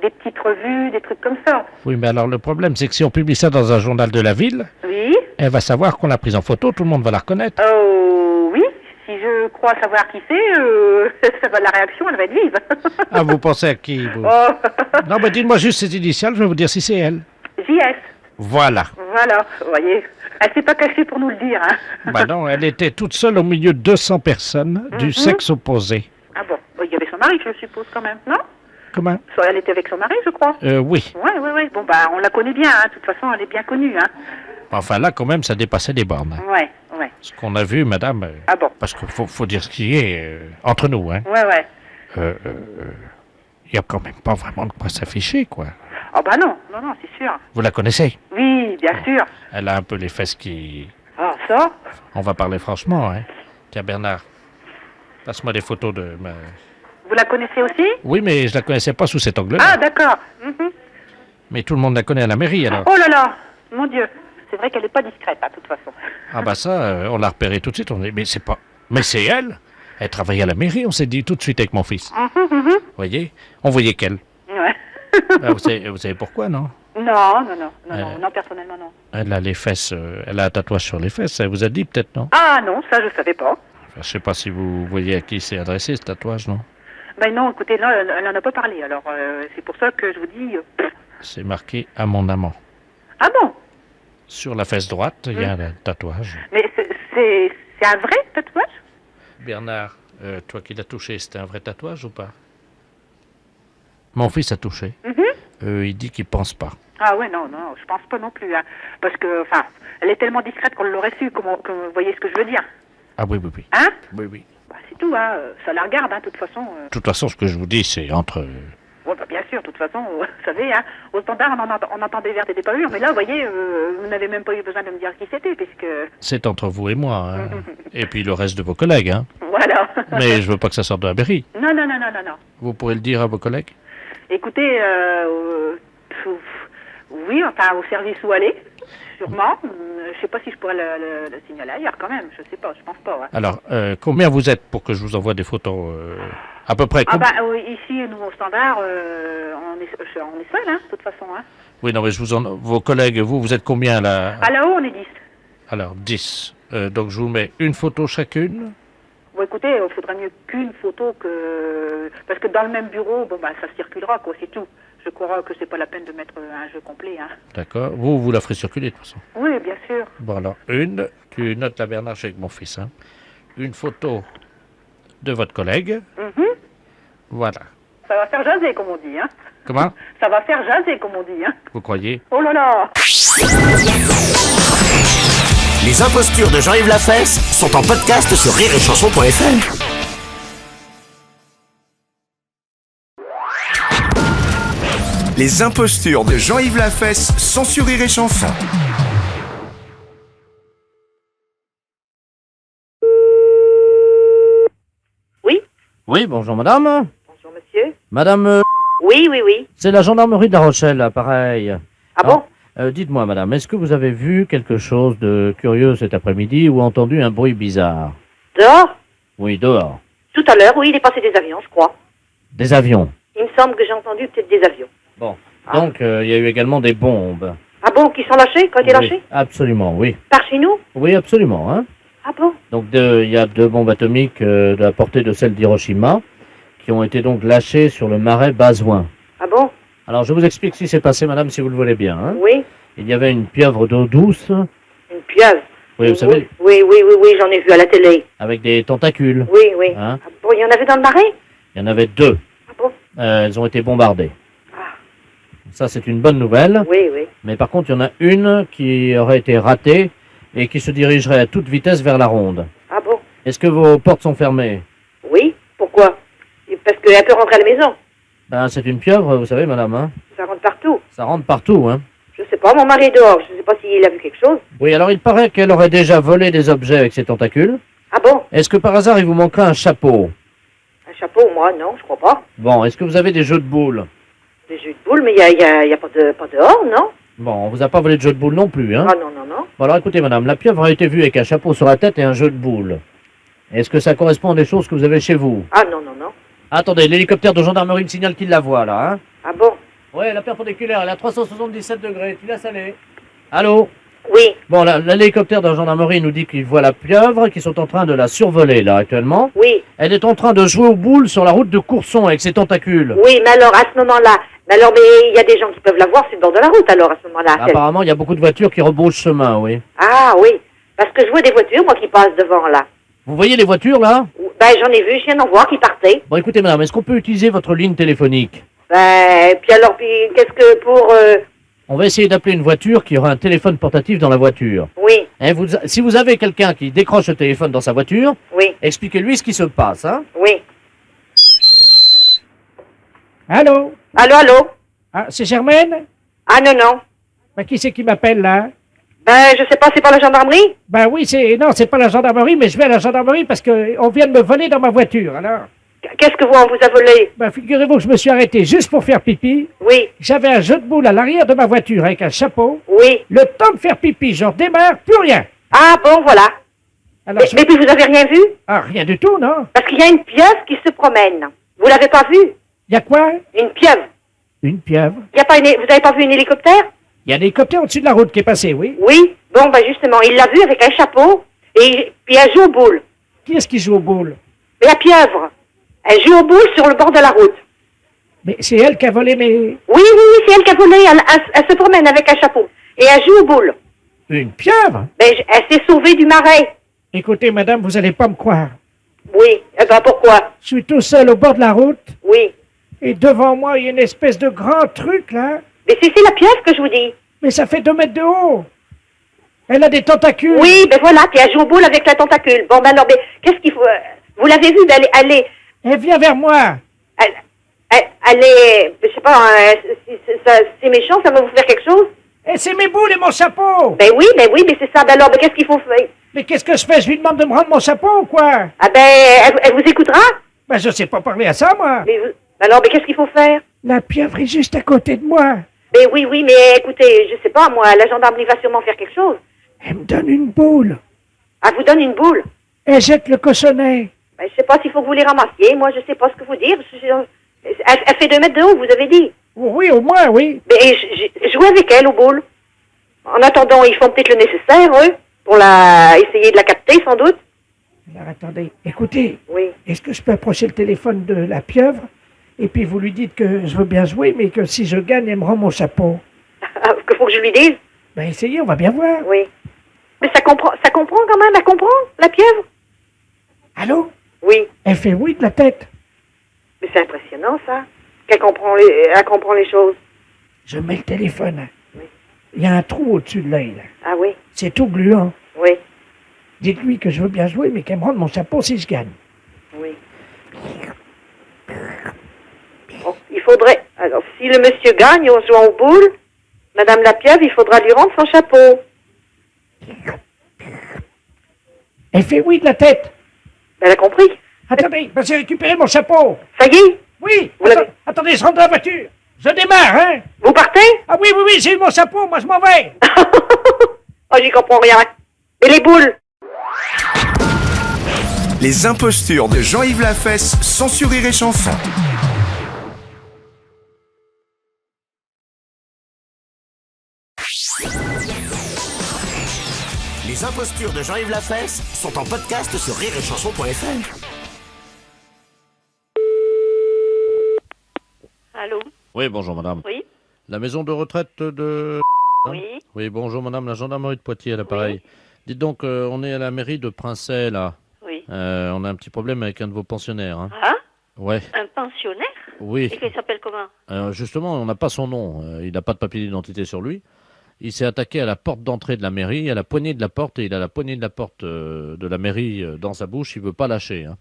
petites revues, des trucs comme ça. Oui, mais alors le problème, c'est que si on publie ça dans un journal de la ville, Oui? elle va savoir qu'on l'a prise en photo, tout le monde va la reconnaître. Oh, oui, si je crois savoir qui c'est, ça va, la réaction, elle va être vive. Ah, vous pensez à qui, vous? Oh, Non, mais dites-moi juste ses initiales, je vais vous dire si c'est elle. JS, Voilà. voilà, vous voyez. Elle s'est pas cachée pour nous le dire, hein. Bah non, elle était toute seule au milieu de 200 personnes du sexe opposé. Ah bon, il y avait son mari, je suppose, quand même, non? Comment? Elle était avec son mari, je crois. Oui. Ouais. Bon, bah, on la connaît bien, hein. De toute façon, elle est bien connue, hein. Enfin, là, quand même, ça dépassait les bornes. hein. Ouais. Ce qu'on a vu, madame... Ah bon? Parce qu'il faut dire ce qui est entre nous, hein. Ouais. Il y a quand même pas vraiment de quoi s'afficher, quoi. Ah bah non, c'est sûr. Vous la connaissez? Oui, bien sûr. Elle a un peu les fesses qui... Ah, ça? On va parler franchement, hein. Tiens, Bernard, passe-moi des photos de ma... Vous la connaissez aussi? Oui, mais je la connaissais pas sous cet angle-là. Ah, d'accord. Mhm. Mais tout le monde la connaît à la mairie, alors. Oh là là, mon Dieu. C'est vrai qu'elle est pas discrète, de toute façon. Ah bah ça, on l'a repéré tout de suite. On dit, mais c'est pas... Mais c'est elle. Elle travaillait à la mairie, on s'est dit tout de suite avec mon fils. Vous voyez? On voyait qu'elle. Ouais. Ah, vous savez pourquoi, non? Non, personnellement, non. Elle a les fesses... elle a un tatouage sur les fesses. Elle vous a dit peut-être, non? Ah non, ça, je savais pas. Enfin, je sais pas si vous voyez à qui c'est adressé, ce tatouage, non? Ben non, écoutez, là, elle en a pas parlé, alors c'est pour ça que je vous dis... C'est marqué « à mon amant Ah bon? ». Sur la fesse droite, il y a un tatouage. Mais c'est un vrai tatouage? Bernard, toi qui l'as touché, c'était un vrai tatouage ou pas? Mon fils a touché. Il dit qu'il pense pas. Ah ouais, non, je pense pas non plus, hein. Parce que, enfin, elle est tellement discrète qu'on l'aurait su, vous voyez ce que je veux dire? Ah oui. Hein? Oui. Bah, c'est tout, hein, ça la regarde, hein, de toute façon. De toute façon, ce que je vous dis, c'est entre... Ouais, bah, bien sûr, de toute façon, vous savez, hein, au standard, on entend des vertes et des pas mûres, mais là, vous voyez, vous n'avez même pas eu besoin de me dire qui c'était, puisque... C'est entre vous et moi, hein. Et puis le reste de vos collègues, hein. Voilà. Mais je veux pas que ça sorte de la mairie. Non. Vous pourrez le dire à vos collègues? Écoutez, Oui, enfin, au service où aller, sûrement. Je sais pas si je pourrais le signaler ailleurs quand même. Je sais pas, je pense pas. Ouais. Alors, combien vous êtes pour que je vous envoie des photos à peu près? Oui, ici, nous, au standard, on est seul, hein, de toute façon. Hein. Oui, non, mais vos collègues, vous êtes combien là? À là-haut, on est 10. Alors, 10. Donc, je vous mets une photo chacune. Bon, écoutez, il faudrait mieux qu'une photo que... Parce que dans le même bureau, ça circulera, quoi, c'est tout. Je crois que c'est pas la peine de mettre un jeu complet, hein. D'accord. Vous la ferez circuler, de toute façon. Oui, bien sûr. Bon, alors, tu notes la Bernard, je suis avec mon fils, hein. Une photo de votre collègue. Voilà. Ça va faire jaser, comme on dit, hein. Comment? Ça va faire jaser, comme on dit, hein. Vous croyez? Oh là là! Les impostures de Jean-Yves Lafesse sont en podcast sur rireetchanson.fr. Les impostures de Jean-Yves Lafesse sont sur Rire et Chanson. Oui? Oui, bonjour madame. Bonjour monsieur. Madame, Oui. c'est la gendarmerie de La Rochelle, là, pareil. Ah bon? Dites-moi madame, est-ce que vous avez vu quelque chose de curieux cet après-midi ou entendu un bruit bizarre? Dehors? Oui, dehors. Tout à l'heure, oui, il est passé des avions, je crois. Des avions. Il me semble que j'ai entendu peut-être des avions. Bon. Donc, il y a eu également des bombes. Ah bon, qui sont lâchés, quand il est Oui, lâché? absolument, oui. Par chez nous? Oui, absolument, hein. Ah bon? Donc, il y a 2 bombes atomiques de la portée de celle d'Hiroshima qui ont été donc lâchées sur le marais Bazouin. Ah bon? Alors, je vous explique ce qui s'est passé, madame, si vous le voulez bien. Hein. Oui. Il y avait une pieuvre d'eau douce. Une pieuvre? Oui, vous savez, Oui, j'en ai vu à la télé. avec des tentacules. Oui. Hein. Ah bon, il y en avait dans le marais? Il y en avait 2. Ah bon? Elles ont été bombardées. Ça, c'est une bonne nouvelle. Oui. Mais par contre, il y en a une qui aurait été ratée et qui se dirigerait à toute vitesse vers la ronde. Ah bon? Est-ce que vos portes sont fermées? Oui. Pourquoi? Parce qu'elle peut rentrer à la maison. Ben, c'est une pieuvre, vous savez, madame. Hein. Ça rentre partout. Ça rentre partout, hein. Je sais pas, mon mari est dehors. Je sais pas s'il a vu quelque chose. Oui, alors il paraît qu'elle aurait déjà volé des objets avec ses tentacules. Ah bon? Est-ce que par hasard, il vous manquerait un chapeau? Un chapeau, moi, non, je crois pas. Bon, est-ce que vous avez des jeux de boules? Des jeux de boules, mais il y a pas dehors, non? Bon, on vous a pas volé de jeux de boules non plus, hein? Ah non. Bon, alors écoutez, madame, la pieuvre a été vue avec un chapeau sur la tête et un jeu de boules. Est-ce que ça correspond à des choses que vous avez chez vous? Ah non. Attendez, l'hélicoptère de gendarmerie me signale qu'il la voit, là, hein? Ah bon? Ouais, la perpendiculaire, elle est à 377 degrés, tu laisses aller. Allô? Oui. Bon, l'hélicoptère de la gendarmerie nous dit qu'il voit la pieuvre, qu'ils sont en train de la survoler, là, actuellement. Oui. Elle est en train de jouer aux boules sur la route de Courson avec ses tentacules. Oui, mais alors, à ce moment-là, mais il y a des gens qui peuvent la voir sur le bord de la route, alors, à ce moment-là. Apparemment, il y a beaucoup de voitures qui rebroussent chemin, oui. Ah oui, parce que je vois des voitures, moi, qui passent devant, là. Vous voyez les voitures, là? Ben, j'en ai vu, je viens d'en voir qui partaient. Bon, écoutez, madame, est-ce qu'on peut utiliser votre ligne téléphonique? Ben, puis qu'est-ce que pour... On va essayer d'appeler une voiture qui aura un téléphone portatif dans la voiture. Oui. Hein, si vous avez quelqu'un qui décroche le téléphone dans sa voiture, oui. Expliquez-lui ce qui se passe, hein? Oui. Allô? Allô? Ah, c'est Germaine? Ah non. Ben, qui c'est qui m'appelle, là? Ben, je sais pas, c'est pas la gendarmerie? Ben oui, non, c'est pas la gendarmerie, mais je vais à la gendarmerie parce qu'on vient de me voler dans ma voiture, alors. Qu'est-ce que on vous a volé? Ben, figurez-vous que je me suis arrêté juste pour faire pipi. Oui. J'avais un jeu de boules à l'arrière de ma voiture avec un chapeau. Oui. Le temps de faire pipi, je redémarre, plus rien. Ah bon, voilà. Alors, et puis vous avez rien vu? Ah, rien du tout, non? Parce qu'il y a une pieuvre qui se promène. Vous l'avez pas vue? Il y a quoi? Une pieuvre. Une pieuvre? Vous avez pas vu un hélicoptère? Il y a un hélicoptère au-dessus de la route qui est passé, oui. Oui. Bon, ben justement, il l'a vu avec un chapeau et puis elle joue aux boules. Qui est-ce qui joue aux boules? La pieuvre. Elle joue aux boules sur le bord de la route. Mais c'est elle qui a volé mes... Oui, c'est elle qui a volé. Elle se promène avec un chapeau. Et elle joue aux boules. Une pieuvre? Ben, elle s'est sauvée du marais. Écoutez, madame, vous allez pas me croire. Oui. Eh ben, pourquoi? Je suis tout seul au bord de la route. Oui. Et devant moi, il y a une espèce de grand truc, là. Mais c'est la pieuvre que je vous dis. Mais ça fait 2 mètres de haut. Elle a des tentacules. Oui, ben voilà, puis elle joue aux boules avec la tentacule. Bon, ben alors, qu'est-ce qu'il faut... Vous l'avez vue, ben, elle vient vers moi. Elle est... Je sais pas, c'est méchant, ça va vous faire quelque chose? Et c'est mes boules et mon chapeau. Ben oui, mais c'est ça. Ben alors, qu'est-ce qu'il faut faire? Mais qu'est-ce que je fais? Je lui demande de me rendre mon chapeau ou quoi? Ah ben, elle vous écoutera? Ben, je sais pas parler à ça, moi. Alors, qu'est-ce qu'il faut faire? La pieuvre est juste à côté de moi. Mais oui, mais écoutez, je sais pas, moi, la gendarmerie va sûrement faire quelque chose. Elle me donne une boule. Elle vous donne une boule. Elle jette le cossonnet. Ben, je sais pas s'il faut que vous les ramassiez. Moi, je sais pas ce que vous dire. Elle fait 2 mètres de haut, vous avez dit. Oui, au moins, oui. Mais jouez avec elle aux boules. En attendant, ils font peut-être le nécessaire, eux, pour essayer de la capter, sans doute. Alors, attendez, écoutez. Oui. Est-ce que je peux approcher le téléphone de la pieuvre et puis vous lui dites que je veux bien jouer, mais que si je gagne, elle me rend mon chapeau. Que faut que je lui dise? Ben, essayez, on va bien voir. Oui. Mais ça comprend quand même, elle comprend, la pieuvre? Allô? Oui. Elle fait oui de la tête. Mais c'est impressionnant, ça. Elle comprend les choses. Je mets le téléphone. Oui. Il y a un trou au-dessus de l'œil, là. Ah oui? C'est tout gluant. Oui. Dites-lui que je veux bien jouer, mais qu'elle me rende mon chapeau si je gagne. Oui. Bon, il faudrait... Alors, si le monsieur gagne en jouant aux boules, Madame la pieuvre, il faudra lui rendre son chapeau. Elle fait oui de la tête. Elle a compris. Attendez, j'ai récupéré mon chapeau. Ça y est? Oui. Attendez, je rentre dans la voiture. Je démarre, hein. Vous partez? Ah oui, j'ai eu mon chapeau, moi je m'en vais. Oh, j'y comprends rien. Et les boules? Les impostures de Jean-Yves Lafesse, sans sur Rire et Chanson. Les impostures de Jean-Yves Lafesse sont en podcast sur rireetchanson.fr. Allô? Oui, bonjour madame. Oui? La maison de retraite de... Oui? Oui, bonjour madame, la gendarmerie de Poitiers à l'appareil. Oui. Dites donc, on est à la mairie de Princey, là. Oui. On a un petit problème avec un de vos pensionnaires. Hein. Ah? Ouais. Un pensionnaire? Oui. Et qu'il s'appelle comment? Justement, on n'a pas son nom. Il n'a pas de papier d'identité sur lui. Il s'est attaqué à la porte d'entrée de la mairie, à la poignée de la porte, et il a la poignée de la porte de la mairie dans sa bouche. Il veut pas lâcher. Hein.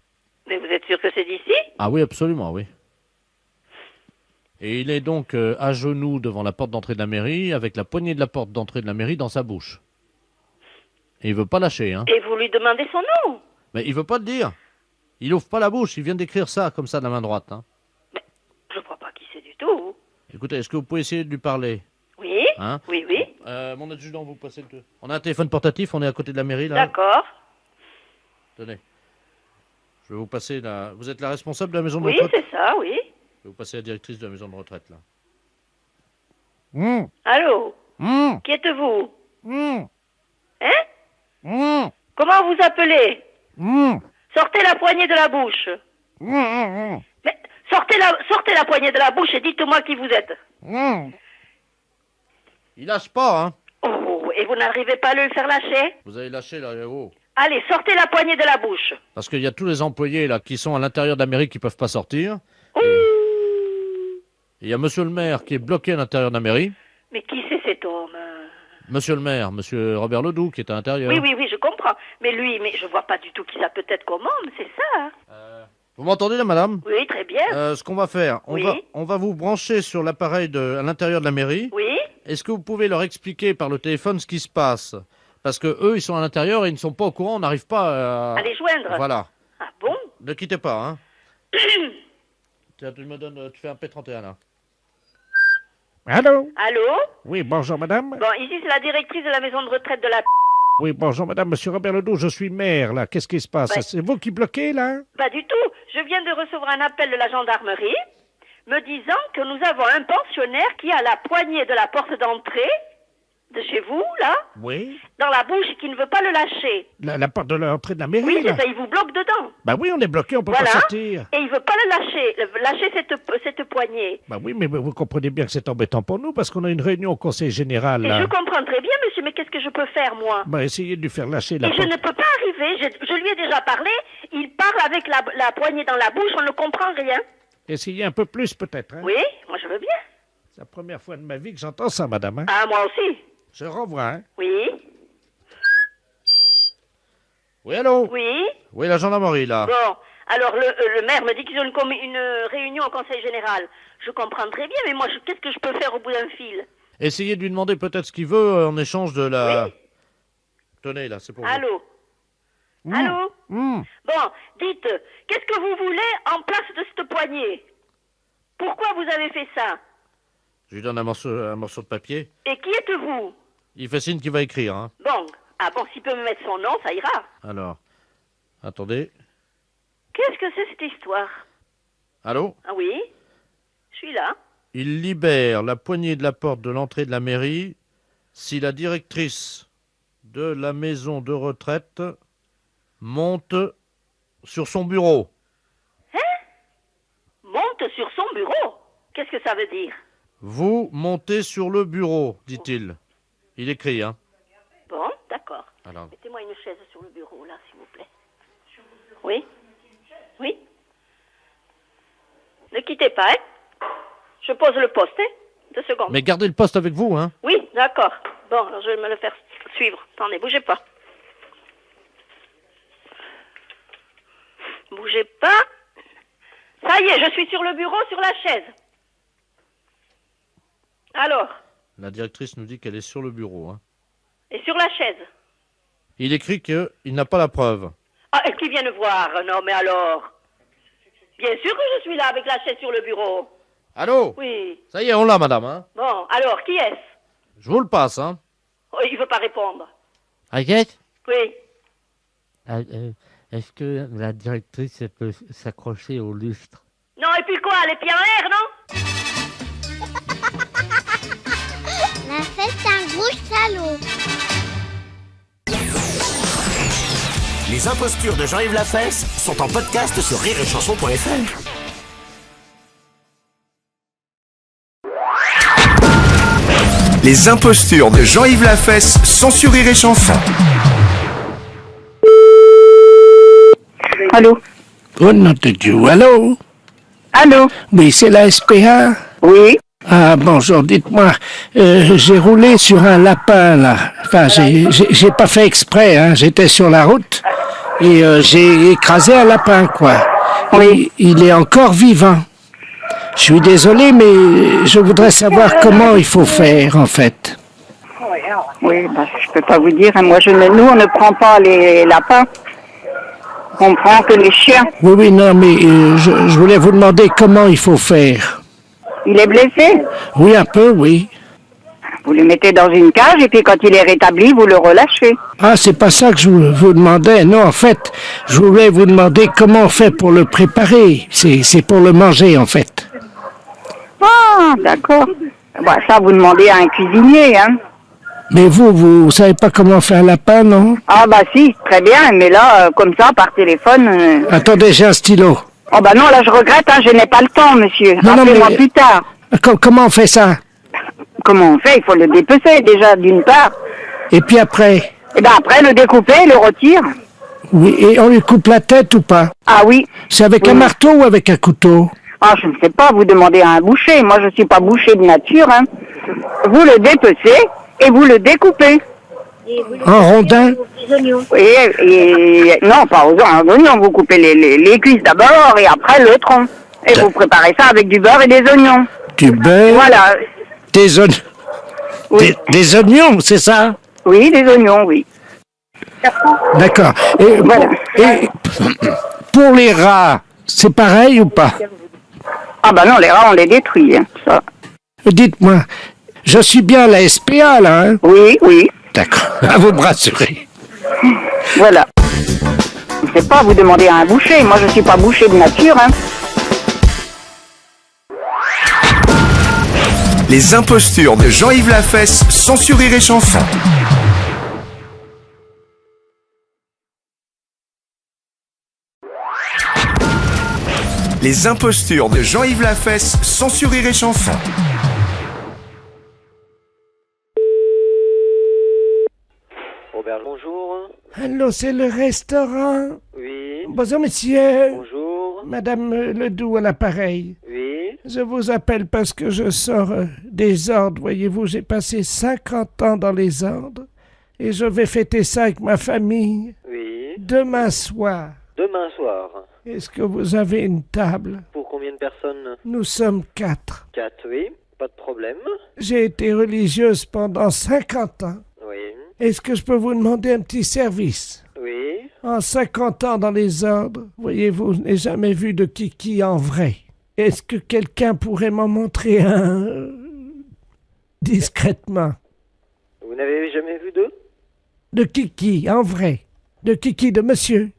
Mais vous êtes sûr que c'est d'ici? Ah oui, absolument, oui. Et il est donc à genoux devant la porte d'entrée de la mairie, avec la poignée de la porte d'entrée de la mairie dans sa bouche. Et il veut pas lâcher. Hein. Et vous lui demandez son nom? Mais il veut pas le dire. Il ouvre pas la bouche, il vient d'écrire ça, comme ça, de la main droite. Hein. Mais je crois pas qui c'est du tout. Écoutez, est-ce que vous pouvez essayer de lui parler? Oui, hein? Oui. Mon adjudant, vous passez le... On a un téléphone portatif, on est à côté de la mairie, là. D'accord. Tenez. Je vais vous passer la... Vous êtes la responsable de la maison de Oui, retraite? c'est ça, oui. Je vais vous passer la directrice de la maison de retraite, là. Allô? Qui êtes-vous? Hein? Comment vous appelez? Sortez la poignée de la bouche. Mais sortez la poignée de la bouche et dites-moi qui vous êtes. Il lâche pas, hein? Oh, et vous n'arrivez pas à le faire lâcher? Vous avez lâché, là, haut. Allez, sortez la poignée de la bouche. Parce qu'il y a tous les employés, là, qui sont à l'intérieur de la mairie qui peuvent pas sortir. Il y a monsieur le maire qui est bloqué à l'intérieur de la mairie. Mais qui c'est cet homme? Monsieur le maire, monsieur Robert Ledoux, qui est à l'intérieur. Oui, je comprends. Mais lui, je vois pas du tout qui ça peut être comme homme, c'est ça? Hein? Vous m'entendez là, madame? Oui, très bien. Ce qu'on va faire, on va vous brancher sur l'appareil à l'intérieur de la mairie. Oui. Est-ce que vous pouvez leur expliquer par le téléphone ce qui se passe? Parce que eux, ils sont à l'intérieur et ils ne sont pas au courant, on n'arrive pas à les joindre. Voilà. Ah bon? Ne quittez pas, hein. Tiens, tu fais un P31 là. Allô? Allô? Oui, bonjour madame. Bon, ici c'est la directrice de la maison de retraite de la... Oui, bonjour madame, monsieur Robert Ledoux, je suis maire, là. Qu'est-ce qui se passe? Ouais. C'est vous qui bloquez, là? Pas du tout. Je viens de recevoir un appel de la gendarmerie me disant que nous avons un pensionnaire qui a la poignée de la porte d'entrée de chez vous, là, Oui. dans la bouche et qui ne veut pas le lâcher. La porte de l'entrée de la mairie, Oui, là? c'est ça, il vous bloque dedans. Bah oui, on est bloqué, on peut pas sortir. Et il veut pas le lâcher cette poignée. Bah oui, mais vous comprenez bien que c'est embêtant pour nous, parce qu'on a une réunion au conseil général, Et là. je comprends très bien, monsieur, mais qu'est-ce que je peux faire, moi? Bah essayez de lui faire lâcher la Et porte. je ne peux pas arriver, je lui ai déjà parlé, il parle avec la poignée dans la bouche, on ne comprend rien. Essayez un peu plus, peut-être, hein? Oui, moi je veux bien. C'est la première fois de ma vie que j'entends ça, madame, hein? Ah, moi aussi. Je renvoie, hein? Oui. Oui, allô? Oui. Oui, la gendarmerie, là. Bon, alors le maire me dit qu'ils ont une réunion au conseil général. Je comprends très bien, mais moi, qu'est-ce que je peux faire au bout d'un fil? Essayez de lui demander peut-être ce qu'il veut en échange de la... Oui. Tenez, là, c'est pour vous. Allô? Allô? Bon, dites, qu'est-ce que vous voulez en place de cette poignée? Pourquoi vous avez fait ça? Je lui donne un morceau de papier. Et qui êtes-vous? Il fait signe qu'il va écrire, hein. Bon. Ah bon, s'il peut me mettre son nom, ça ira. Alors, attendez. Qu'est-ce que c'est cette histoire? Allô? Ah oui? Je suis là. Il libère la poignée de la porte de l'entrée de la mairie si la directrice de la maison de retraite monte sur son bureau. Monte sur son bureau? Qu'est-ce que ça veut dire? Vous montez sur le bureau, dit-il. Il écrit, hein. Bon, d'accord. Alors. Mettez-moi une chaise sur le bureau, là, s'il vous plaît. Oui? Oui? Ne quittez pas, hein? Je pose le poste, hein? 2 secondes. Mais gardez le poste avec vous, hein. Oui, d'accord. Bon, alors je vais me le faire suivre. Attendez, bougez pas. Bougez pas. Ça y est, je suis sur le bureau, sur la chaise. Alors? La directrice nous dit qu'elle est sur le bureau, hein. Et sur la chaise? Il écrit qu'il n'a pas la preuve. Ah, et qui vient me voir? Non, mais alors? Bien sûr que je suis là avec la chaise sur le bureau. Allô? Oui. Ça y est, on l'a, madame, hein. Bon, alors, qui est-ce? Je vous le passe, hein. Oh, il veut pas répondre. Agathe? Oui. Est-ce que la directrice elle peut s'accrocher au lustre? Non, et puis quoi? Les pieds en l'air, non? La fête, c'est un gros salaud. Les impostures de Jean-Yves Lafesse sont en podcast sur rireetchanson.fr. Les impostures de Jean-Yves Lafesse sont sur Rire et Chanson. Allô? Oh, nom de Dieu, allô? Allô? Oui, c'est la SPA? Oui. Ah, bonjour, dites-moi, j'ai roulé sur un lapin, là. Enfin, j'ai pas fait exprès, hein. J'étais sur la route et j'ai écrasé un lapin, quoi. Oui. Il est encore vivant. Je suis désolé, mais je voudrais savoir comment il faut faire, en fait. Oui, bah, je peux pas vous dire. Hein. Nous, on ne prend pas les lapins. On prend que les chiens. Oui, oui, non, mais je voulais vous demander comment il faut faire. Il est blessé? Oui, un peu, oui. Vous le mettez dans une cage et puis quand il est rétabli, vous le relâchez. Ah, c'est pas ça que je vous demandais. Non, en fait, je voulais vous demander comment on fait pour le préparer. C'est pour le manger, en fait. Ah, d'accord. Bah, ça, vous demandez à un cuisinier, hein. Mais vous savez pas comment faire un lapin, non? Ah, bah si, très bien. Mais là, comme ça, par téléphone... Attendez, j'ai un stylo. Oh, bah non, là, je regrette, hein, je n'ai pas le temps, monsieur. Rappelez-moi plus tard. Comment on fait ça? Comment on fait? Il faut le dépecer, déjà, d'une part. Et puis après? Et ben après, le découper, le retire. Oui, et on lui coupe la tête ou pas? Ah oui. C'est avec un marteau ou avec un couteau? Ah, je ne sais pas, vous demandez à un boucher. Moi, je suis pas boucher de nature, hein. Vous le dépecez et vous le découpez. En rondins? Oui, et non, pas aux oignons. Vous coupez les cuisses d'abord et après le tronc. Et vous préparez ça avec du beurre et des oignons. Du beurre? Voilà. Des oignons? Oui. Des oignons, c'est ça? Oui, des oignons, oui. D'accord. Et, voilà. Et pour les rats, c'est pareil ou pas? Ah bah non, les rats, on les détruit, hein, ça. Dites-moi, je suis bien à la SPA, là, hein? Oui, oui. D'accord, à vous me rassurer. Voilà. Je ne sais pas, vous demandez à un boucher. Moi, je suis pas boucher de nature, hein. Les impostures de Jean-Yves Lafesse sont sur Rire et Chanson. Les impostures de Jean-Yves Lafesse sont sur Rire et Chanson. Robert, bonjour. Allô, c'est le restaurant? Oui. Bonjour, monsieur. Bonjour. Madame Ledoux à l'appareil. Oui. Je vous appelle parce que je sors des ordres, voyez-vous. J'ai passé 50 ans dans les ordres et je vais fêter ça avec ma famille. Oui. Demain soir. Demain soir. Est-ce que vous avez une table? Pour combien de personnes? Nous sommes 4. 4, oui. Pas de problème. J'ai été religieuse pendant 50 ans. Oui. Est-ce que je peux vous demander un petit service? Oui. En 50 ans dans les ordres, voyez-vous, je n'ai jamais vu de kiki en vrai. Est-ce que quelqu'un pourrait m'en montrer un discrètement. Vous n'avez jamais vu d'eux? De Kiki, en vrai. De Kiki, de monsieur.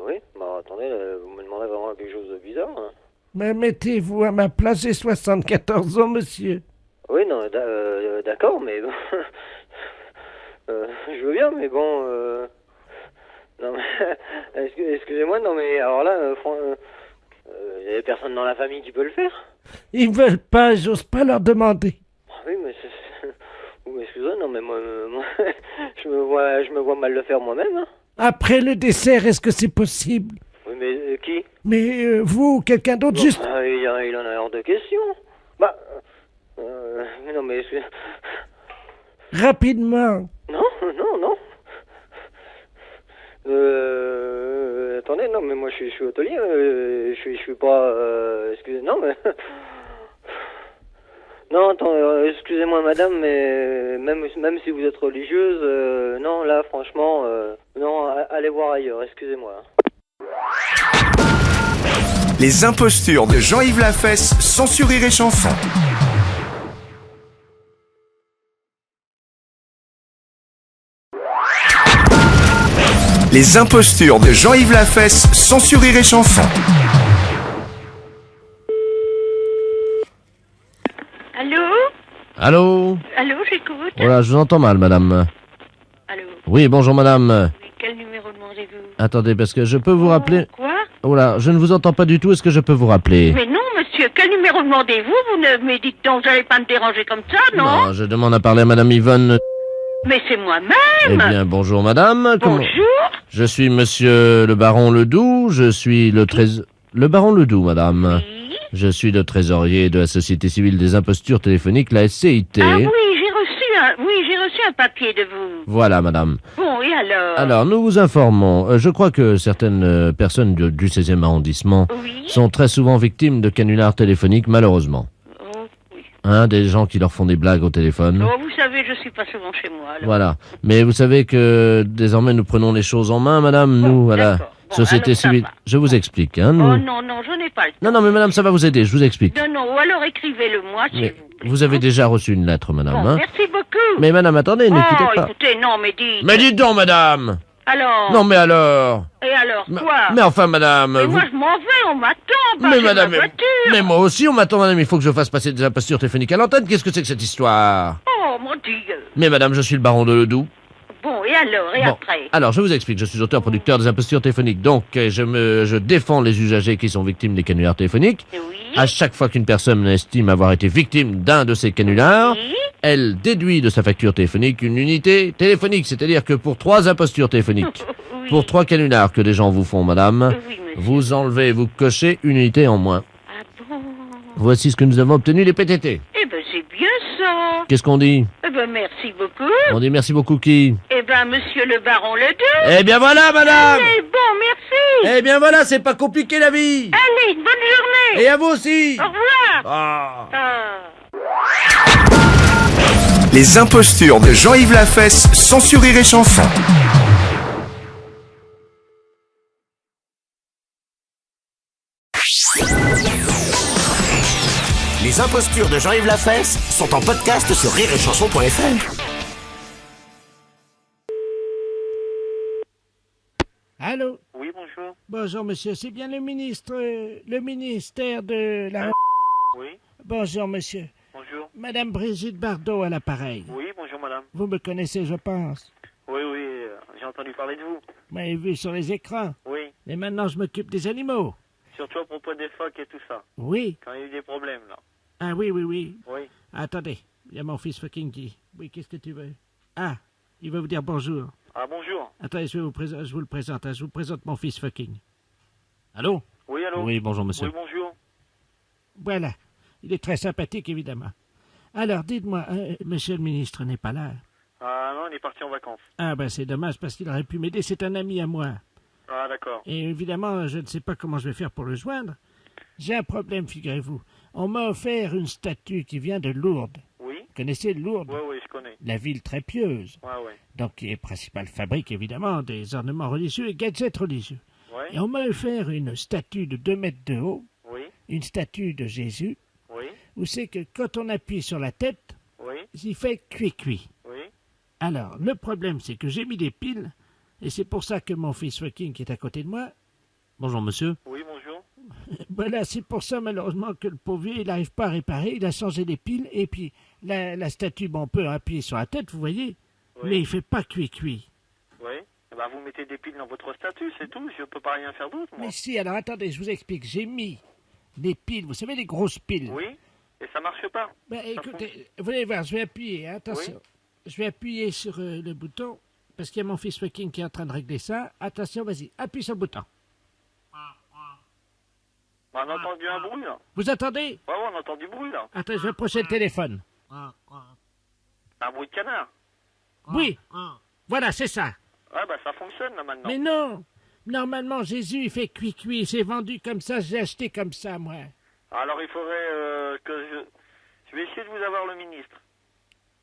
Oui, bah attendez, vous me demandez vraiment quelque chose de bizarre. Hein. Mais mettez-vous à ma place, j'ai 74 ans, monsieur. Oui, non, d'accord, mais bon... je veux bien, mais bon... Non, mais... Excusez-moi, non, mais alors là, il n'y a personne dans la famille qui peut le faire? Ils veulent pas, j'ose pas leur demander. Oui, mais vous m'excusez, non, mais moi je me vois mal le faire moi-même. Hein. Après le dessert, est-ce que c'est possible? Oui, mais qui? Mais vous, quelqu'un d'autre, juste... Il en a hors de question. Bah... non, mais... Rapidement. Non. Attendez, non, mais moi je suis hôtelier, je suis pas... excusez, non, mais... Non, attends, excusez-moi madame, mais même si vous êtes religieuse, non, là, franchement, non, allez voir ailleurs, excusez-moi. Les impostures de Jean-Yves Lafesse, sans Rire et Chanson. Les impostures de Jean-Yves Lafesse, sans Rire et Chanson. Allô? Allô, j'écoute. Voilà, je vous entends mal, madame. Allô? Oui, bonjour, madame. Oui, quel numéro demandez-vous? Attendez, parce que je peux vous rappeler... Quoi? Oh là, je ne vous entends pas du tout, est-ce que je peux vous rappeler? Mais non, monsieur, quel numéro demandez-vous? Vous ne me dites donc, vous n'allez pas me déranger comme ça, non? Non, je demande à parler à madame Yvonne... Mais c'est moi-même. Eh bien, bonjour, madame. Bonjour. Je suis monsieur le baron Ledoux, je suis le Le baron Ledoux, madame. Oui. Je suis le trésorier de la Société civile des impostures téléphoniques, la SCIT. Ah oui, j'ai reçu un papier de vous. Voilà, madame. Bon, et alors? Alors, nous vous informons. Je crois que certaines personnes du 16e arrondissement sont très souvent victimes de canulars téléphoniques, malheureusement. Oh, oui. Hein, des gens qui leur font des blagues au téléphone. Oh, vous savez, je suis pas souvent chez moi, alors. Voilà. Mais vous savez que désormais nous prenons les choses en main, madame. Nous, à la Société civile. Je vous explique, hein. Nous... Oh non, je n'ai pas le temps. Non, mais madame, ça va vous aider, je vous explique. Non, ou alors écrivez-le-moi, s'il vous plaît. Vous avez déjà reçu une lettre, madame, Bon, hein. merci beaucoup. Mais madame, attendez, ne quittez pas. Écoutez, non, mais dites. Mais dites donc, madame. Alors? Non, mais alors? Et alors, quoi? Mais enfin, madame... Mais moi, je m'en vais, on m'attend, mais madame, ma voiture. mais moi aussi, on m'attend, madame, il faut que je fasse passer des impostures téléphoniques à l'antenne. Qu'est-ce que c'est que cette histoire? Oh, mon Dieu. Mais madame, je suis le baron de Ledoux. Bon, et alors, et après? Alors, je vous explique, je suis auteur-producteur des impostures téléphoniques, donc je défends les usagers qui sont victimes des canulars téléphoniques. Oui. À chaque fois qu'une personne estime avoir été victime d'un de ces canulars, elle déduit de sa facture téléphonique une unité téléphonique, c'est-à-dire que pour 3 impostures téléphoniques, pour 3 canulars que des gens vous font, madame, vous enlevez, vous cochez une unité en moins. Ah bon? Voici ce que nous avons obtenu des PTT. Eh ben, c'est bien ça. Qu'est-ce qu'on dit? Eh ben, merci beaucoup. On dit merci beaucoup qui? Eh ben, monsieur le baron Ledoux. Eh bien voilà, madame. Allez, bon, merci. Eh bien voilà, c'est pas compliqué la vie. Allez, bonne journée. Et à vous aussi. Au revoir. Les impostures de Jean-Yves Lafesse, sans Rire et Chanson. Les impostures de Jean-Yves Lafesse sont en podcast sur rireetchanson.fr. Allô? Oui, bonjour. Bonjour, monsieur. C'est bien le ministère de la... Oui. Bonjour, monsieur. Bonjour. Madame Brigitte Bardot à l'appareil. Oui, bonjour madame. Vous me connaissez, je pense. Oui, j'ai entendu parler de vous. Vous m'avez vu sur les écrans. Oui. Et maintenant, je m'occupe des animaux. Surtout à propos des phoques et tout ça. Oui. Quand il y a eu des problèmes, là. Ah oui. Oui. Attendez, il y a mon fils fucking qui... Oui, qu'est-ce que tu veux? Ah, il va vous dire bonjour. Ah, bonjour. Attendez, je vous le présente. Je vous présente mon fils fucking. Allô? Oui, allô? Oui, bonjour, monsieur. Oui, bonjour. Voilà. Il est très sympathique, évidemment. Alors, dites-moi, monsieur le ministre n'est pas là. Ah non, il est parti en vacances. Ah ben, c'est dommage, parce qu'il aurait pu m'aider. C'est un ami à moi. Ah, d'accord. Et évidemment, je ne sais pas comment je vais faire pour le joindre. J'ai un problème, figurez-vous. On m'a offert une statue qui vient de Lourdes. Oui. Vous connaissez Lourdes? Oui, je connais. La ville très pieuse. Ouais. Donc, qui est principale fabrique, évidemment, des ornements religieux et gadgets religieux. Ouais. Et on m'a offert une statue de 2 mètres de haut. Oui. Une statue de Jésus. Oui. Où c'est que quand on appuie sur la tête, oui. il fait cuit-cuit. Oui. Alors, le problème, c'est que j'ai mis des piles, et c'est pour ça que mon fils fucking qui est à côté de moi, Bonjour, monsieur. Oui, bonjour. voilà, c'est pour ça malheureusement que le pauvre vieux, il n'arrive pas à réparer, il a changé les piles, et puis la statue, bon, on peut appuyer sur la tête, vous voyez, mais il fait pas cuit-cuit. Oui. Eh ben, vous mettez des piles dans votre statut, c'est tout. Je peux pas rien faire d'autre, moi. Mais si, alors attendez, je vous explique, j'ai mis des piles, vous savez, les grosses piles. Oui. Et ça marche pas. Ben, écoutez, vous allez voir, je vais appuyer, hein, attention. Je vais appuyer sur le bouton, parce qu'il y a mon fils fucking qui est en train de régler ça. Attention, vas-y, appuie sur le bouton. On a entendu un bruit, là. Vous entendez? Ouais, on entend du bruit, là. Attends, je vais approcher le téléphone. Un bruit de canard. Oui, voilà, c'est ça. Ouais, bah ça fonctionne, là, maintenant. Mais non, normalement, Jésus, il fait cuit-cuit, c'est vendu comme ça, j'ai acheté comme ça, moi. Alors, il faudrait que je vais essayer de vous avoir le ministre.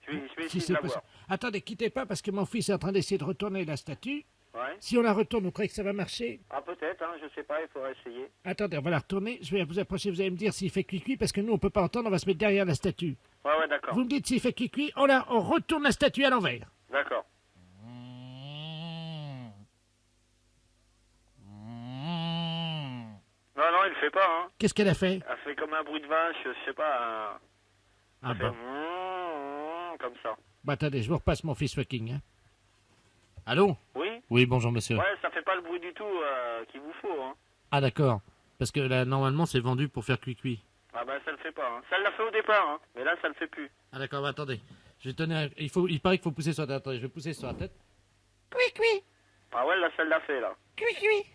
Je vais essayer de l'avoir. Attendez, quittez pas, parce que mon fils est en train d'essayer de retourner la statue. Ouais. Si on la retourne, vous croyez que ça va marcher? Ah, peut-être, hein, je sais pas, il faudrait essayer. Attendez, on va la retourner, je vais vous approcher, vous allez me dire s'il fait cuit-cuit, parce que nous, on peut pas entendre, on va se mettre derrière la statue. Ouais, d'accord. Vous me dites s'il fait cuit-cuit, on retourne la statue à l'envers. D'accord. Non, il fait pas, hein. Qu'est-ce qu'elle a fait? Elle fait comme un bruit de vache, je sais pas. Ah fait bon. Comme ça. Bah attendez, je vous repasse mon fils fucking, hein. Allô? Oui? Oui, bonjour, monsieur. Ouais, ça fait pas le bruit du tout qu'il vous faut, hein. Ah, d'accord. Parce que là, normalement, c'est vendu pour faire cuit-cuit. Ah bah ça le fait pas, hein. Ça l'a fait au départ, hein. Mais là, ça le fait plus. Ah, d'accord, bah, attendez. Je vais tenir... Il paraît qu'il faut pousser sur la tête. Attendez, je vais pousser sur la tête. Cuit-cuit. Ah ouais, là, ça l'a fait, là. Cuit-cuit.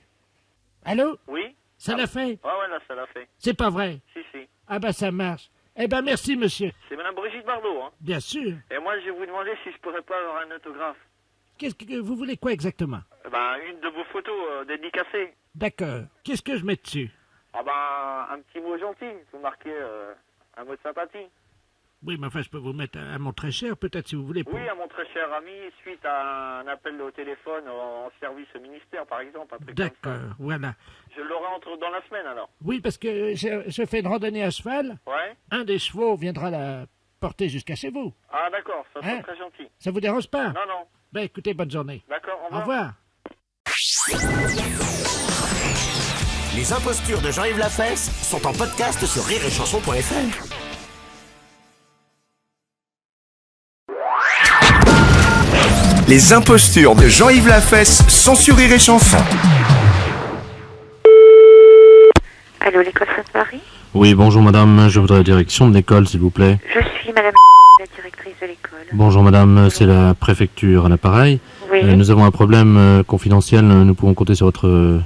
Allô? Oui? Ça l'a fait? Ouais, là, ça l'a fait. C'est pas vrai? Si. Ah bah ça marche. Eh ben merci, monsieur. C'est madame Brigitte Bardot, hein. Bien sûr. Et moi, je vais vous demander si je pourrais pas avoir un autographe. Qu'est-ce que vous voulez quoi exactement? Ben, une de vos photos dédicacées. D'accord. Qu'est-ce que je mets dessus? Ah ben, un petit mot gentil. Vous marquez un mot de sympathie. Oui, mais enfin, je peux vous mettre un mot très cher, peut-être, si vous voulez. Oui, à mon très cher ami, suite à un appel au téléphone en service au ministère, par exemple. D'accord, voilà. Je l'aurai dans la semaine, alors. Oui, parce que je fais une randonnée à cheval. Ouais. Un des chevaux viendra la porter jusqu'à chez vous. Ah, d'accord, ça serait Hein? très gentil. Ça vous dérange pas? Non. Ben, écoutez, bonne journée. D'accord, Au revoir. Les impostures de Jean-Yves Lafesse sont en podcast sur rireetchanson.fr. Les impostures de Jean-Yves Lafesse sont sur Rire et Chanson. Allô, l'école Sainte-Marie? Oui, bonjour, madame. Je voudrais la direction de l'école, s'il vous plaît. Je suis madame la directrice de l'école. Bonjour, madame. C'est la préfecture à l'appareil. Oui. Nous avons un problème confidentiel. Nous pouvons compter sur votre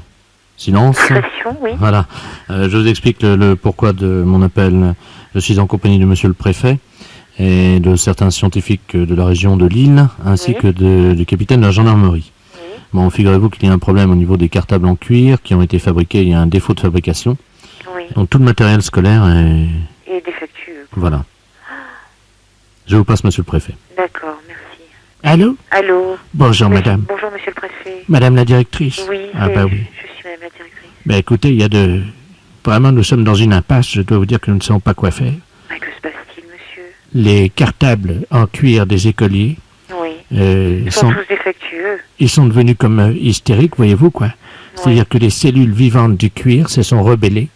silence. Discrétion, oui. Voilà. Je vous explique le pourquoi de mon appel. Je suis en compagnie de monsieur le préfet et de certains scientifiques de la région de Lille, ainsi que du capitaine de la gendarmerie. Bon, figurez-vous qu'il y a un problème au niveau des cartables en cuir qui ont été fabriqués. Il y a un défaut de fabrication. Oui. Donc tout le matériel scolaire est... Et défectueux. Voilà. Je vous passe, monsieur le préfet. D'accord, merci. Allô? Allô? Bonjour, madame. Bonjour, monsieur le préfet. Madame la directrice? Oui, Ah bah oui. je suis madame la directrice. Ben écoutez, il y a de... Vraiment, nous sommes dans une impasse. Je dois vous dire que nous ne savons pas quoi faire. Que se passe-t-il, monsieur? Les cartables en cuir des écoliers... Oui. Ils sont tous défectueux. Ils sont devenus comme hystériques, voyez-vous, quoi. C'est-à-dire que les cellules vivantes du cuir se sont rebellées.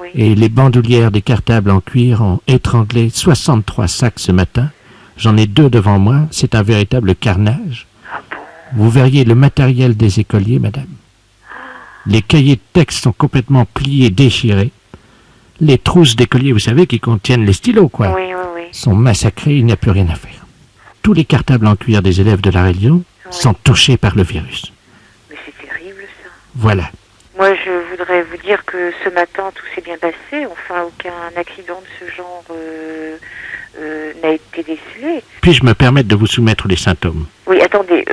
Oui. Et les bandoulières des cartables en cuir ont étranglé 63 sacs ce matin. J'en ai 2 devant moi. C'est un véritable carnage. Ah bon? Vous verriez le matériel des écoliers, madame. Les cahiers de texte sont complètement pliés, déchirés. Les trousses d'écoliers, vous savez, qui contiennent les stylos, quoi, sont massacrées. Il n'y a plus rien à faire. Tous les cartables en cuir des élèves de la Réunion sont touchés par le virus. Mais c'est terrible, ça. Voilà. Moi, je voudrais vous dire que ce matin, tout s'est bien passé. Enfin, aucun accident de ce genre n'a été décelé. Puis-je me permettre de vous soumettre les symptômes? Oui, attendez.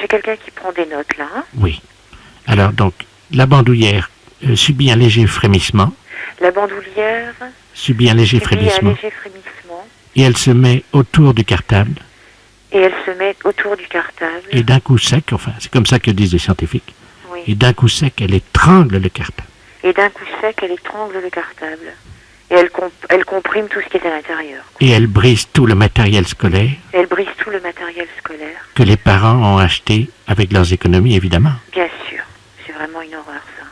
J'ai quelqu'un qui prend des notes, là. Hein? Oui. Alors, donc, la bandoulière subit un léger frémissement. La bandoulière subit un léger frémissement. Et elle se met autour du cartable. Et d'un coup sec, enfin, c'est comme ça que disent les scientifiques. Oui. Et d'un coup sec, elle étrangle le cartable. Et elle comprime tout ce qui est à l'intérieur. Et elle brise tout le matériel scolaire Et elle brise tout le matériel scolaire. que les parents ont acheté avec leurs économies, évidemment. Bien sûr. C'est vraiment une horreur, ça.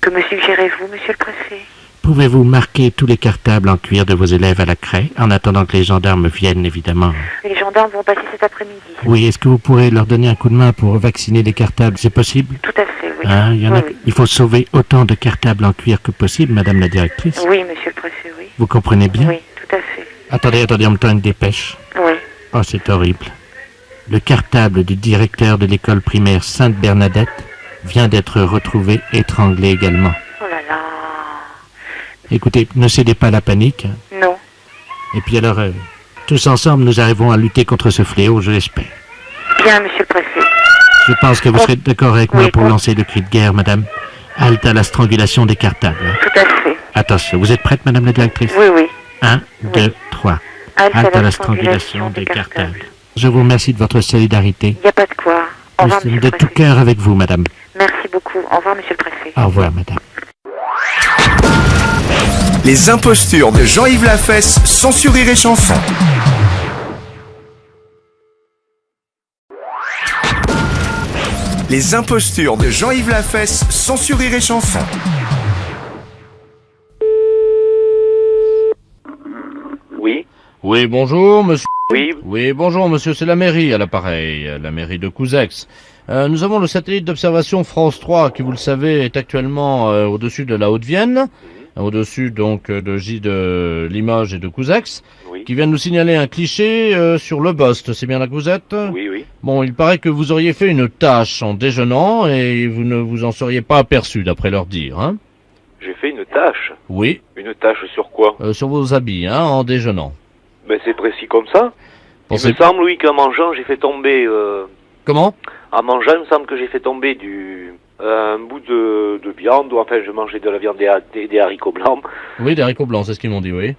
Que me suggérez-vous, monsieur le préfet? Pouvez-vous marquer tous les cartables en cuir de vos élèves à la craie, en attendant que les gendarmes viennent, évidemment? Les gendarmes vont passer cet après-midi. Oui, est-ce que vous pourrez leur donner un coup de main pour vacciner les cartables? C'est possible? Tout à fait, oui. Hein, Oui, oui. Il faut sauver autant de cartables en cuir que possible, madame la directrice. Oui, monsieur le préfet, oui. Vous comprenez bien? Oui, tout à fait. Attendez, on me tend une dépêche. Oui. Oh, c'est horrible. Le cartable du directeur de l'école primaire Sainte-Bernadette vient d'être retrouvé étranglé également. Oh là là. Écoutez, ne cédez pas à la panique. Non. Et puis alors, tous ensemble, nous arrivons à lutter contre ce fléau, je l'espère. Bien, monsieur le préfet. Je pense que vous serez d'accord avec moi pour lancer le cri de guerre, madame. Halte à la strangulation des cartables. Tout à fait. Attention, vous êtes prête, madame la directrice? Oui, oui. 1, 2, 3. Halte à la strangulation des cartables. Je vous remercie de votre solidarité. Il n'y a pas de quoi. Au Nous revoir, sommes monsieur de le tout préfet. cœur avec vous, madame. Merci beaucoup. Au revoir, monsieur le préfet. Au revoir, madame. Les impostures de Jean-Yves Lafesse sont sur Rire et Chanson. Les impostures de Jean-Yves Lafesse sont sur Rire et Chanson. Oui. Oui, bonjour, monsieur. Oui. Oui, bonjour, monsieur, c'est la mairie à l'appareil, la mairie de Couzex. Nous avons le satellite d'observation France 3 qui, vous le savez, est actuellement au-dessus de la Haute-Vienne, au-dessus donc de Limoges et de Couzex, qui vient de nous signaler un cliché sur le Bost. C'est bien là que vous êtes? Oui, oui. Bon, il paraît que vous auriez fait une tâche en déjeunant et vous ne vous en seriez pas aperçu, d'après leur dire, hein? J'ai fait une tâche. Oui, Une tâche sur quoi? sur vos habits, hein, en déjeunant. Ben c'est précis comme ça. Il me semble, oui, qu'en mangeant, j'ai fait tomber... Comment? En mangeant, il me semble que j'ai fait tomber un bout de viande, ou enfin, je mangeais de la viande des haricots blancs. Oui, des haricots blancs, c'est ce qu'ils m'ont dit, oui.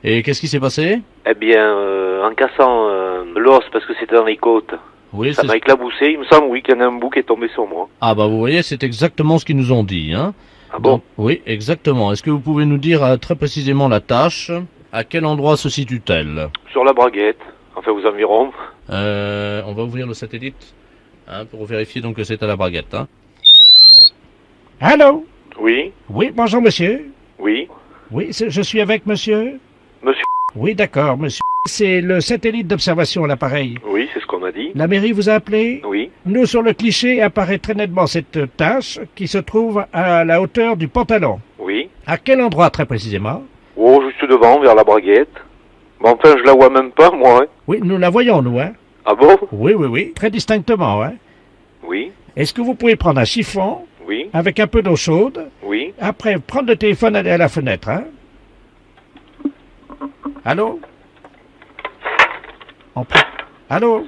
Et qu'est-ce qui s'est passé? Eh bien, en cassant l'os, parce que c'était dans les côtes, Oui, ça m'a éclaboussé. Il me semble, oui, qu'il y en a un bout qui est tombé sur moi. Ah bah vous voyez, c'est exactement ce qu'ils nous ont dit, hein. Ah bon? Donc, oui, exactement. Est-ce que vous pouvez nous dire très précisément la tâche? À quel endroit se situe-t-elle? Sur la braguette, enfin aux environs. On va ouvrir le satellite, hein, pour vérifier donc que c'est à la braguette, hein. Allô? Oui. Oui, bonjour, monsieur. Oui. Oui, je suis avec monsieur? Monsieur. Oui, d'accord, monsieur. C'est le satellite d'observation à l'appareil. Oui, c'est ce qu'on m'a dit. La mairie vous a appelé? Oui. Nous, sur le cliché, apparaît très nettement cette tache qui se trouve à la hauteur du pantalon. Oui. À quel endroit, très précisément? Oh, juste devant, vers la braguette. Mais enfin, je la vois même pas, moi. Hein. Oui, nous la voyons, nous, hein? Ah bon? Oui, oui, oui. Très distinctement, hein? Oui. Est-ce que vous pouvez prendre un chiffon? Oui. Avec un peu d'eau chaude? Oui. Après, prendre le téléphone, aller à la fenêtre, hein? Allô? Allô?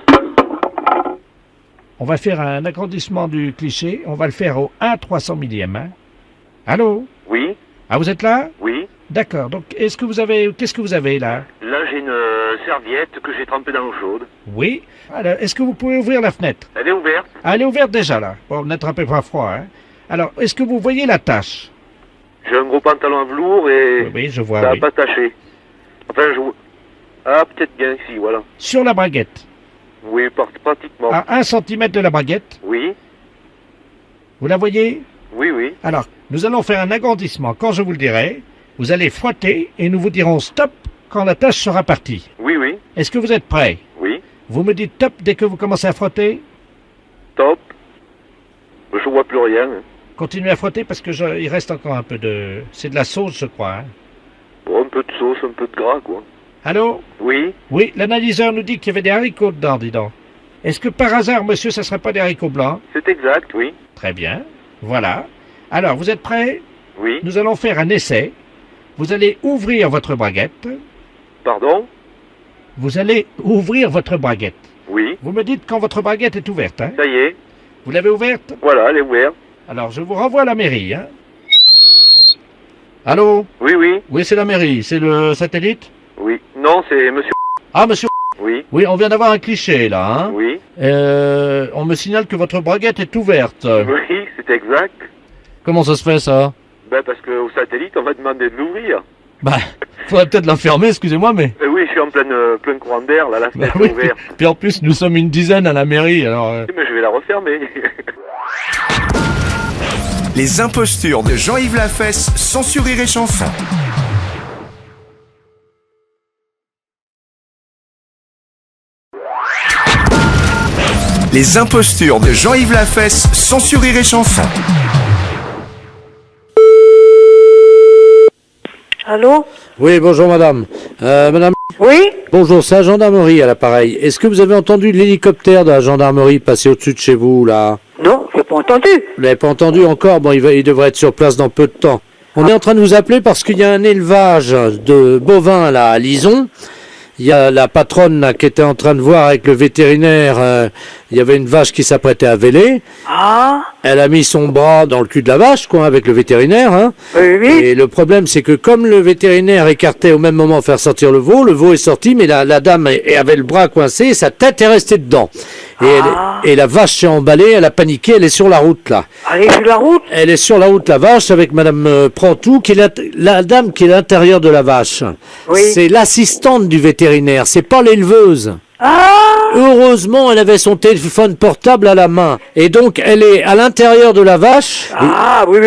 On va faire un agrandissement du cliché. On va le faire au 1/300 millième, hein? Allô? Oui. Ah, vous êtes là? Oui. D'accord. Donc, qu'est-ce que vous avez là? Là, j'ai une serviette que j'ai trempée dans l'eau chaude. Oui. Alors, est-ce que vous pouvez ouvrir la fenêtre? Elle est ouverte. Ah, elle est ouverte déjà, là. Bon, n'attrapez pas froid, hein? Alors, est-ce que vous voyez la tache? J'ai un gros pantalon à velours et... Oui, je vois, ça n'a oui. pas taché. Enfin, Ah, peut-être bien ici, voilà. Sur la braguette? Oui, pratiquement. À 1 cm de la braguette? Oui. Vous la voyez? Oui, oui. Alors, nous allons faire un agrandissement. Quand je vous le dirai, vous allez frotter et nous vous dirons stop quand la tache sera partie. Oui, oui. Est-ce que vous êtes prêts? Oui. Vous me dites top dès que vous commencez à frotter? Top. Je vois plus rien. Hein. Continuez à frotter parce que il reste encore un peu de... C'est de la sauce, je crois. Hein? Bon, un peu de sauce, un peu de gras, quoi. Allô? Oui. Oui, l'analyseur nous dit qu'il y avait des haricots dedans, dis donc. Est-ce que par hasard, monsieur, ça ne serait pas des haricots blancs? C'est exact, oui. Très bien. Voilà. Alors, vous êtes prêts? Oui. Nous allons faire un essai. Vous allez ouvrir votre braguette. Pardon? Vous allez ouvrir votre braguette. Oui. Vous me dites quand votre braguette est ouverte, hein? Ça y est. Vous l'avez ouverte? Voilà, elle est ouverte. Alors, je vous renvoie à la mairie, hein? Allô? Oui, oui. Oui, c'est la mairie. C'est le satellite? Oui. Non, c'est monsieur... Ah, monsieur. Oui. Oui, on vient d'avoir un cliché, là, hein? Oui. On me signale que votre braguette est ouverte. Oui, c'est exact. Comment ça se fait, ça? Ben, parce qu'au satellite, on va demander de l'ouvrir. Bah, faudrait peut-être la fermer, excusez-moi, mais... Oui, je suis en plein courant d'air, là, la fenêtre oui, est ouverte. puis en plus, nous sommes une dizaine à la mairie, alors... Mais je vais la refermer. Les impostures de Jean-Yves Lafesse sont sur Rire et Chanson. Les impostures de Jean-Yves Lafesse sont sur Rire et Chanson. Allô? Oui, bonjour madame. Madame. Oui? Bonjour, c'est la gendarmerie à l'appareil. Est-ce que vous avez entendu l'hélicoptère de la gendarmerie passer au-dessus de chez vous, là? Non, je n'ai pas entendu. Vous l'avez pas entendu encore? Bon, il devrait être sur place dans peu de temps. On est en train de vous appeler parce qu'il y a un élevage de bovins, là, à Lison. Il y a la patronne là, qui était en train de voir avec le vétérinaire, il y avait une vache qui s'apprêtait à véler. Ah. Elle a mis son bras dans le cul de la vache, quoi, avec le vétérinaire. Hein. Oui. Et le problème, c'est que comme le vétérinaire écartait au même moment faire sortir le veau est sorti, mais la dame avait le bras coincé, sa tête est restée dedans. Et la vache s'est emballée, elle a paniqué, elle est sur la route, là. Elle est sur la route? Elle est sur la route, la vache, avec Madame Prantou, qui est la dame qui est à l'intérieur de la vache. Oui. C'est l'assistante du vétérinaire, c'est pas l'éleveuse. Ah! Heureusement, elle avait son téléphone portable à la main. Et donc, elle est à l'intérieur de la vache. Ah, oui.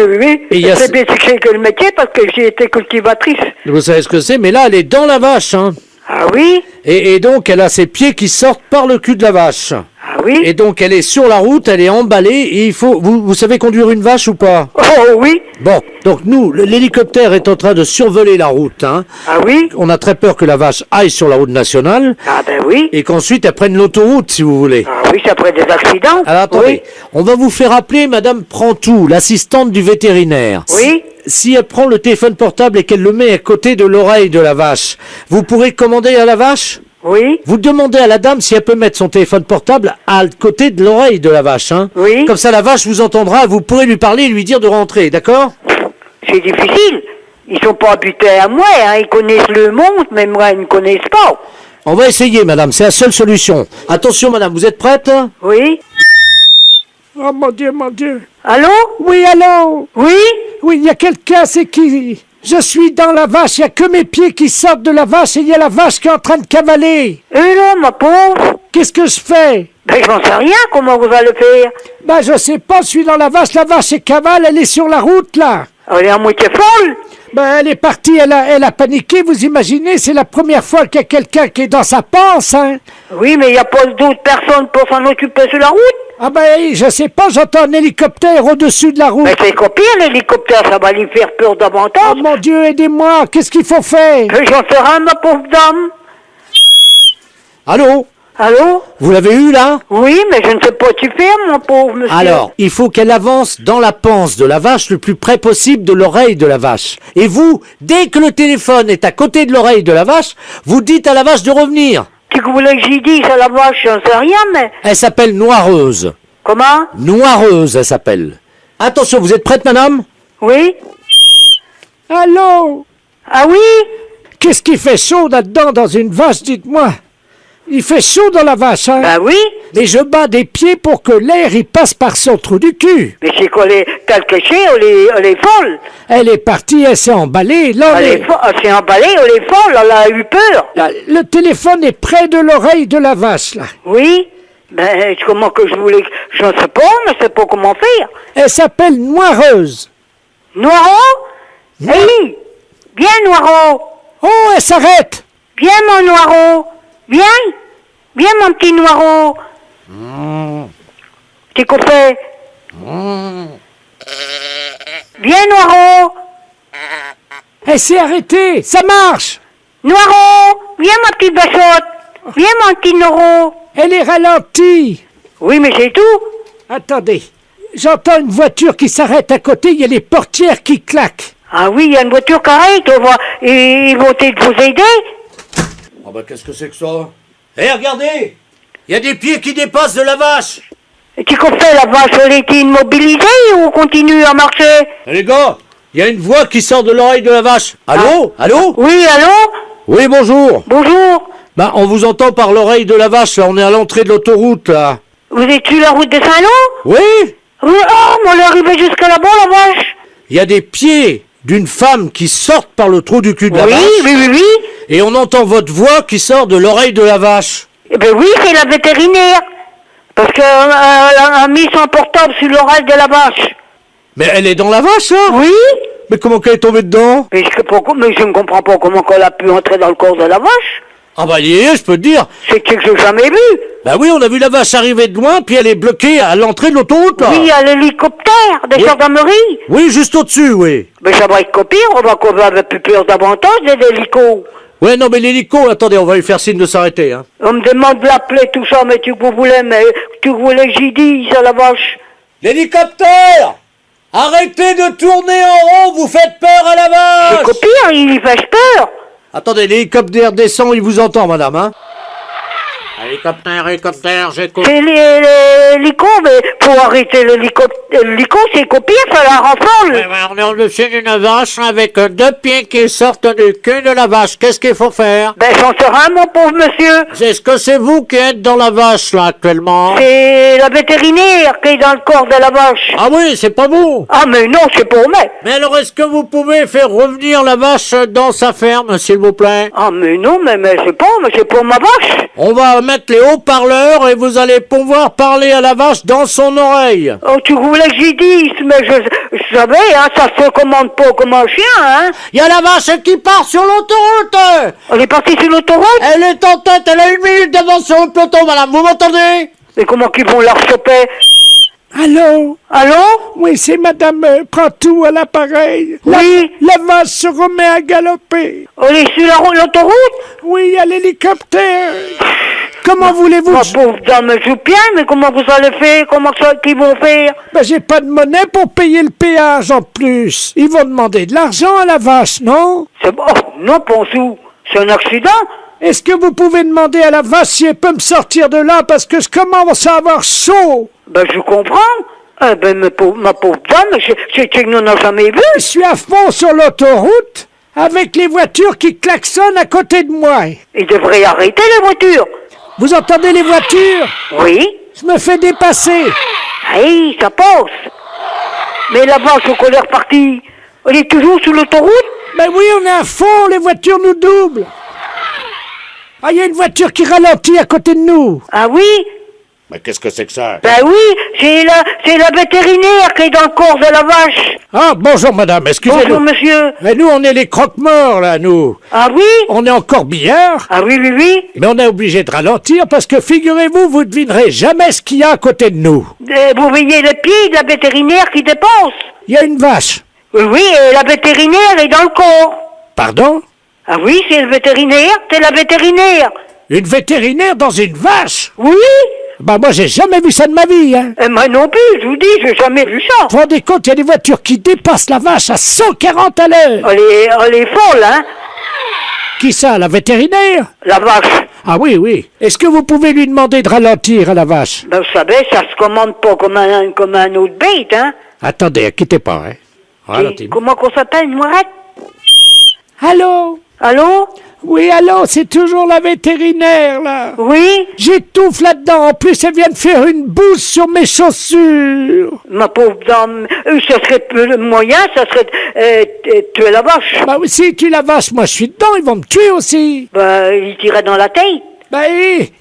Et c'est bien ce que le métier parce que j'ai été cultivatrice. Vous savez ce que c'est, mais là, elle est dans la vache, hein. Ah oui? Et donc, elle a ses pieds qui sortent par le cul de la vache. Ah oui? Et donc, elle est sur la route, elle est emballée, et il faut... Vous savez conduire une vache ou pas? Oh oui. Bon, donc nous, l'hélicoptère est en train de survoler la route, hein. Ah oui? On a très peur que la vache aille sur la route nationale. Ah ben oui. Et qu'ensuite, elle prenne l'autoroute, si vous voulez. Ah oui, ça pourrait des accidents. Alors, attendez, Oui. on va vous faire appeler Madame Prantou, l'assistante du vétérinaire. Oui. Si elle prend le téléphone portable et qu'elle le met à côté de l'oreille de la vache, vous pourrez commander à la vache? Oui. Vous demandez à la dame si elle peut mettre son téléphone portable à côté de l'oreille de la vache, hein? Oui. Comme ça, la vache vous entendra, vous pourrez lui parler et lui dire de rentrer, d'accord? C'est difficile. Ils sont pas habités à moi, hein. Ils connaissent le monde, mais moi, ils ne connaissent pas. On va essayer, madame, c'est la seule solution. Attention, madame, vous êtes prête? Oui. Oh mon Dieu. Allô? Oui, allô? Oui? Oui, il y a quelqu'un, c'est qui? Je suis dans la vache, il n'y a que mes pieds qui sortent de la vache et il y a la vache qui est en train de cavaler. Et là, ma pauvre? Qu'est-ce que je fais? Ben, j'en sais rien, comment vous allez faire? Ben, je sais pas, je suis dans la vache est cavale, elle est sur la route, là. Elle est à moitié folle? Ben, elle est partie, elle a paniqué, vous imaginez, c'est la première fois qu'il y a quelqu'un qui est dans sa panse, hein. Oui, mais il n'y a pas d'autres personnes pour s'en occuper sur la route? Ah ben, je sais pas, j'entends un hélicoptère au-dessus de la route. Mais c'est copier l'hélicoptère, ça va lui faire peur davantage. Oh mon Dieu, aidez-moi, qu'est-ce qu'il faut faire? J'en sais rien, ma pauvre dame. Allô? Allô? Vous l'avez eu, là? Oui, mais je ne sais pas tu faire, mon pauvre monsieur. Alors, il faut qu'elle avance dans la panse de la vache le plus près possible de l'oreille de la vache. Et vous, dès que le téléphone est à côté de l'oreille de la vache, vous dites à la vache de revenir. Tu voulais que j'y dise à la vache, j'en sais rien, mais... Elle s'appelle Noireuse. Comment? Noireuse, elle s'appelle. Attention, vous êtes prête, madame? Oui? Allô? Ah oui? Qu'est-ce qui fait chaud là-dedans dans une vache, dites-moi? Il fait chaud dans la vache, hein? Bah oui. Mais je bats des pieds pour que l'air y passe par son trou du cul. Mais c'est qu'on est quelque chose, elle est folle. Elle est partie, elle s'est emballée. Là, Elle s'est emballée, elle est folle, elle a eu peur. Le téléphone est près de l'oreille de la vache, là. Oui? Ben, comment que je voulais... Je ne sais pas comment faire. Elle s'appelle Noireuse. Noiro? Oui. Viens, Noiro. Oh, elle s'arrête. Viens, mon Noiro. Viens. Viens, mon petit Noiro. T'es coupé. Viens, Noiro. Elle s'est arrêtée. Ça marche. Noiro. Viens, ma petite bachotte. Viens, mon petit Noiro. Elle est ralentie. Oui, mais c'est tout. Attendez. J'entends une voiture qui s'arrête à côté. Il y a les portières qui claquent. Ah oui, il y a une voiture carrée. Ils vont vous aider. Oh bah qu'est-ce que c'est que ça? Eh, regardez! Il y a des pieds qui dépassent de la vache! Et tu fait la vache, elle est immobilisée ou continue à marcher? Eh, les gars, il y a une voix qui sort de l'oreille de la vache. Allô? Allô? Oui, allô? Oui, bonjour. Bonjour. Bah, on vous entend par l'oreille de la vache, là. On est à l'entrée de l'autoroute, là. Vous êtes sur la route de Saint-Lô? Oui? Oui, oh, mais on est arrivé jusqu'à là-bas, la vache. Il y a des pieds d'une femme qui sort par le trou du cul de la vache. Oui. Et on entend votre voix qui sort de l'oreille de la vache. Eh ben oui, c'est la vétérinaire. Parce qu'elle a mis son portable sur l'oreille de la vache. Mais elle est dans la vache, là? Oui. Mais comment qu'elle est tombée dedans? Mais je ne comprends pas comment elle a pu entrer dans le corps de la vache. Ah bah je peux te dire. C'est que je n'ai jamais vu. Bah oui, on a vu la vache arriver de loin, puis elle est bloquée à l'entrée de l'autoroute, là. Oui, il y a l'hélicoptère des gendarmeries. Oui, juste au-dessus, oui. Mais ça va être copié, on va avoir plus peur davantage des hélicos. Ouais, non, mais l'hélico, attendez, on va lui faire signe de s'arrêter, hein. On me demande de l'appeler, tout ça, mais tu voulais que j'y dise à la vache. L'hélicoptère! Arrêtez de tourner en rond, vous faites peur à la vache! C'est copié, il fait peur. Attendez, l'hélicoptère descend, il vous entend, madame, hein? Hélicoptère, j'écoute. C'est l'hélico, mais pour arrêter l'hélico, c'est copié, ça la rafale. Ouais, on est au-dessus d'une vache avec deux pieds qui sortent du cul de la vache. Qu'est-ce qu'il faut faire? Ben, j'en sais rien, mon pauvre monsieur. Est-ce que c'est vous qui êtes dans la vache, là, actuellement? C'est la vétérinaire qui est dans le corps de la vache. Ah oui, c'est pas vous? Ah, mais non, c'est pour moi. Mais alors, est-ce que vous pouvez faire revenir la vache dans sa ferme, s'il vous plaît? Ah, mais non, mais c'est pour ma vache. On va mettre les haut-parleurs et vous allez pouvoir parler à la vache dans son oreille. Oh, tu voulais que j'y dise, mais je savais, hein, ça se commande pas comme un chien, hein. Il y a la vache qui part sur l'autoroute. Elle est partie sur l'autoroute? Elle est en tête, elle a 1 minute d'avance sur le peloton, madame, vous m'entendez? Mais comment qu'ils vont la choper? Allô? Allô? Oui, c'est Madame Prantou à l'appareil. Oui. La vache se remet à galoper. Elle est sur l'autoroute? Oui, il y a l'hélicoptère. Comment voulez-vous? Ma pauvre dame joue bien, mais comment vous allez faire? Comment qu'ils vont faire? Ben, j'ai pas de monnaie pour payer le péage en plus. Ils vont demander de l'argent à la vache, non? Non, Ponsou. C'est un accident. Est-ce que vous pouvez demander à la vache si elle peut me sortir de là parce que je commence à avoir chaud? Ben, je comprends. Ma pauvre dame, c'est que nous n'en jamais vu. Je suis à fond sur l'autoroute avec les voitures qui klaxonnent à côté de moi. Ils devraient arrêter les voitures. Vous entendez les voitures? Oui. Je me fais dépasser. Oui, ça passe. Mais la vache au colère partie, elle est toujours sur l'autoroute? Ben oui, on est à fond, les voitures nous doublent. Ah, il y a une voiture qui ralentit à côté de nous. Ah oui? Mais qu'est-ce que c'est que ça? Ben oui, c'est la vétérinaire qui est dans le corps de la vache. Ah, bonjour madame, excusez-nous. Bonjour monsieur. Mais nous, on est les croque-morts, là, nous. Ah oui? On est encore bien. Ah oui. Mais on est obligé de ralentir parce que, figurez-vous, vous ne devinerez jamais ce qu'il y a à côté de nous. Vous voyez le pied de la vétérinaire qui dépense. Il y a une vache. Oui, et la vétérinaire est dans le corps. Pardon? Ah oui, c'est le vétérinaire, c'est la vétérinaire. Une vétérinaire dans une vache? Oui. Bah moi j'ai jamais vu ça de ma vie, hein. Moi non plus, je vous dis, j'ai jamais vu ça. Vous vous rendez compte, il y a des voitures qui dépassent la vache à 140 à l'heure. Elle est folle, hein. Qui ça, la vétérinaire? La vache. Ah oui. Est-ce que vous pouvez lui demander de ralentir à la vache? Ben vous savez, ça se commande pas comme un autre bête, hein. Attendez, quittez pas, hein. Ralentis. Comment qu'on s'appelle, une moirette? Allô? Allô? Oui, allô, c'est toujours la vétérinaire, là. Oui? J'étouffe là-dedans. En plus, elle vient de faire une bouse sur mes chaussures. Ma pauvre dame, ça serait le moyen, ça serait tuer la vache. Bah oui, si tu la vache, moi je suis dedans, ils vont me tuer aussi. Bah, il tirait dans la tête. Bah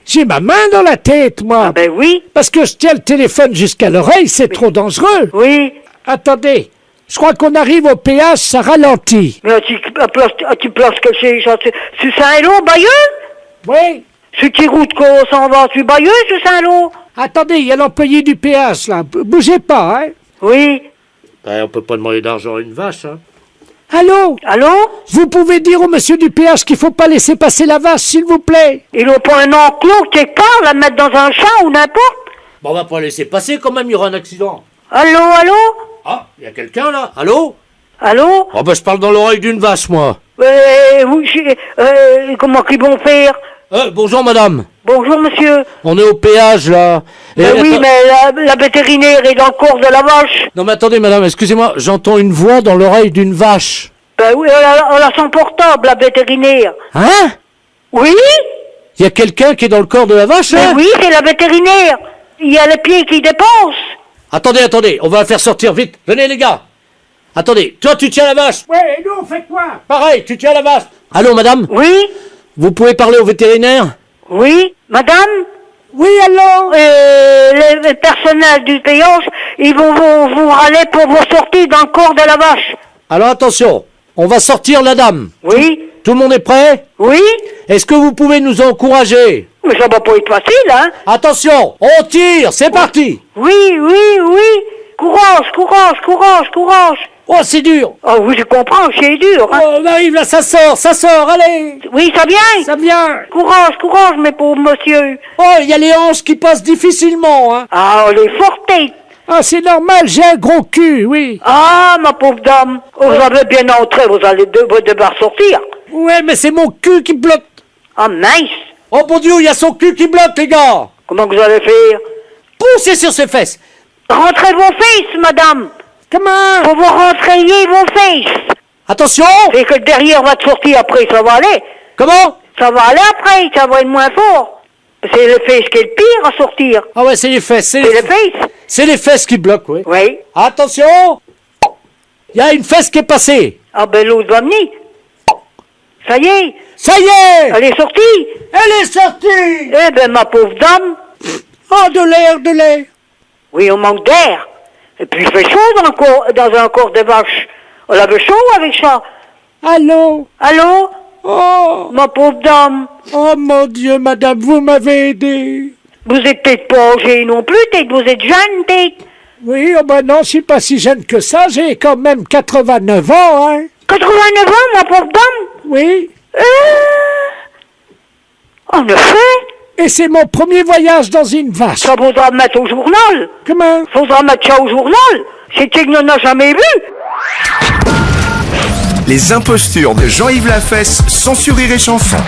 j'ai ma main dans la tête, moi. Ah ben oui. Parce que je tiens le téléphone jusqu'à l'oreille, c'est trop dangereux. Oui. Attendez. Je crois qu'on arrive au péage, ça ralentit. Mais tu places que c'est Saint-Lô, Bayeux? Oui. C'est qui route qu'on s'en va sur Bayeux, sur Saint-Lô? Attendez, il y a l'employé du péage, là. Bougez pas, hein. Oui. On peut pas demander d'argent à une vache, hein. Allô? Allô? Vous pouvez dire au monsieur du péage qu'il faut pas laisser passer la vache, s'il vous plaît? Ils n'ont pas un enclos quelque part, la mettre dans un champ ou n'importe? Bon, on va pas laisser passer quand même, il y aura un accident. Allô? Ah, il y a quelqu'un là? Allô? Allô? Oh ben je parle dans l'oreille d'une vache, moi. Comment qu'ils vont faire? Bonjour madame. Bonjour monsieur. On est au péage là. Oui, mais la vétérinaire est dans le corps de la vache. Non mais attendez madame, excusez-moi, j'entends une voix dans l'oreille d'une vache. Ben oui, elle a son portable, la vétérinaire. Hein? Oui? Il y a quelqu'un qui est dans le corps de la vache, hein? Oui, c'est la vétérinaire. Il y a les pieds qui dépensent. Attendez, on va la faire sortir vite. Venez les gars. Attendez, toi tu tiens la vache. Ouais, et nous on fait quoi? Pareil, tu tiens la vache. Allô, madame? Oui? Vous pouvez parler au vétérinaire? Oui? Madame? Oui, allô? Les personnels du péage, ils vont vous râler pour vos sorties dans le corps de la vache. Alors attention, on va sortir la dame. Oui? Tout le monde est prêt? Oui? Est-ce que vous pouvez nous encourager? Mais ça va pas être facile, hein? Attention, on tire, c'est parti! Oui, oui, oui! Courage, courage, courage, courage! Oh, c'est dur! Oh oui, je comprends, c'est dur, hein? Oh, on arrive là, ça sort, allez! Oui, ça vient! Ça vient! Courage, courage, mes pauvres monsieur! Oh, il y a les hanches qui passent difficilement, hein! Ah, les fortes! Ah, c'est normal, j'ai un gros cul, oui. Ah, ma pauvre dame! Vous avez bien entré, vous allez devoir sortir! Ouais, mais c'est mon cul qui bloque! Ah, mince! Oh mon Dieu, il y a son cul qui bloque, les gars! Comment vous allez faire? Poussez sur ses fesses! Rentrez vos fesses, madame! Comment? Faut vous rentrer vos fesses! Attention! C'est que le derrière va te sortir après, ça va aller! Comment? Ça va aller après, ça va être moins fort! C'est les fesses qui est le pire à sortir! Ah ouais, c'est les fesses, C'est les fesses! C'est les fesses qui bloquent, oui. Oui. Attention! Il y a une fesse qui est passée! Ah ben l'autre va venir! Ça y est! Ça y est! Elle est sortie! Elle est sortie! Eh ben ma pauvre dame! Oh, de l'air! Oui, on manque d'air! Et puis il fait chaud dans un corps de vache! On avait chaud avec ça! Allô? Allô? Oh! Ma pauvre dame! Oh mon Dieu, madame, vous m'avez aidé! Vous êtes peut-être pas âgé non plus, peut-être vous êtes jeune, peut-être? Oui, oh ben non, je suis pas si jeune que ça, j'ai quand même 89 ans, hein! 89 ans, ma pauvre dame? Oui. En effet. Et c'est mon premier voyage dans une vache. Ça faudra mettre au journal. Comment? Faudra mettre ça au journal. C'est qu'il n'en a jamais vu. Les impostures de Jean-Yves Lafesse sont sur Rire et Chanson.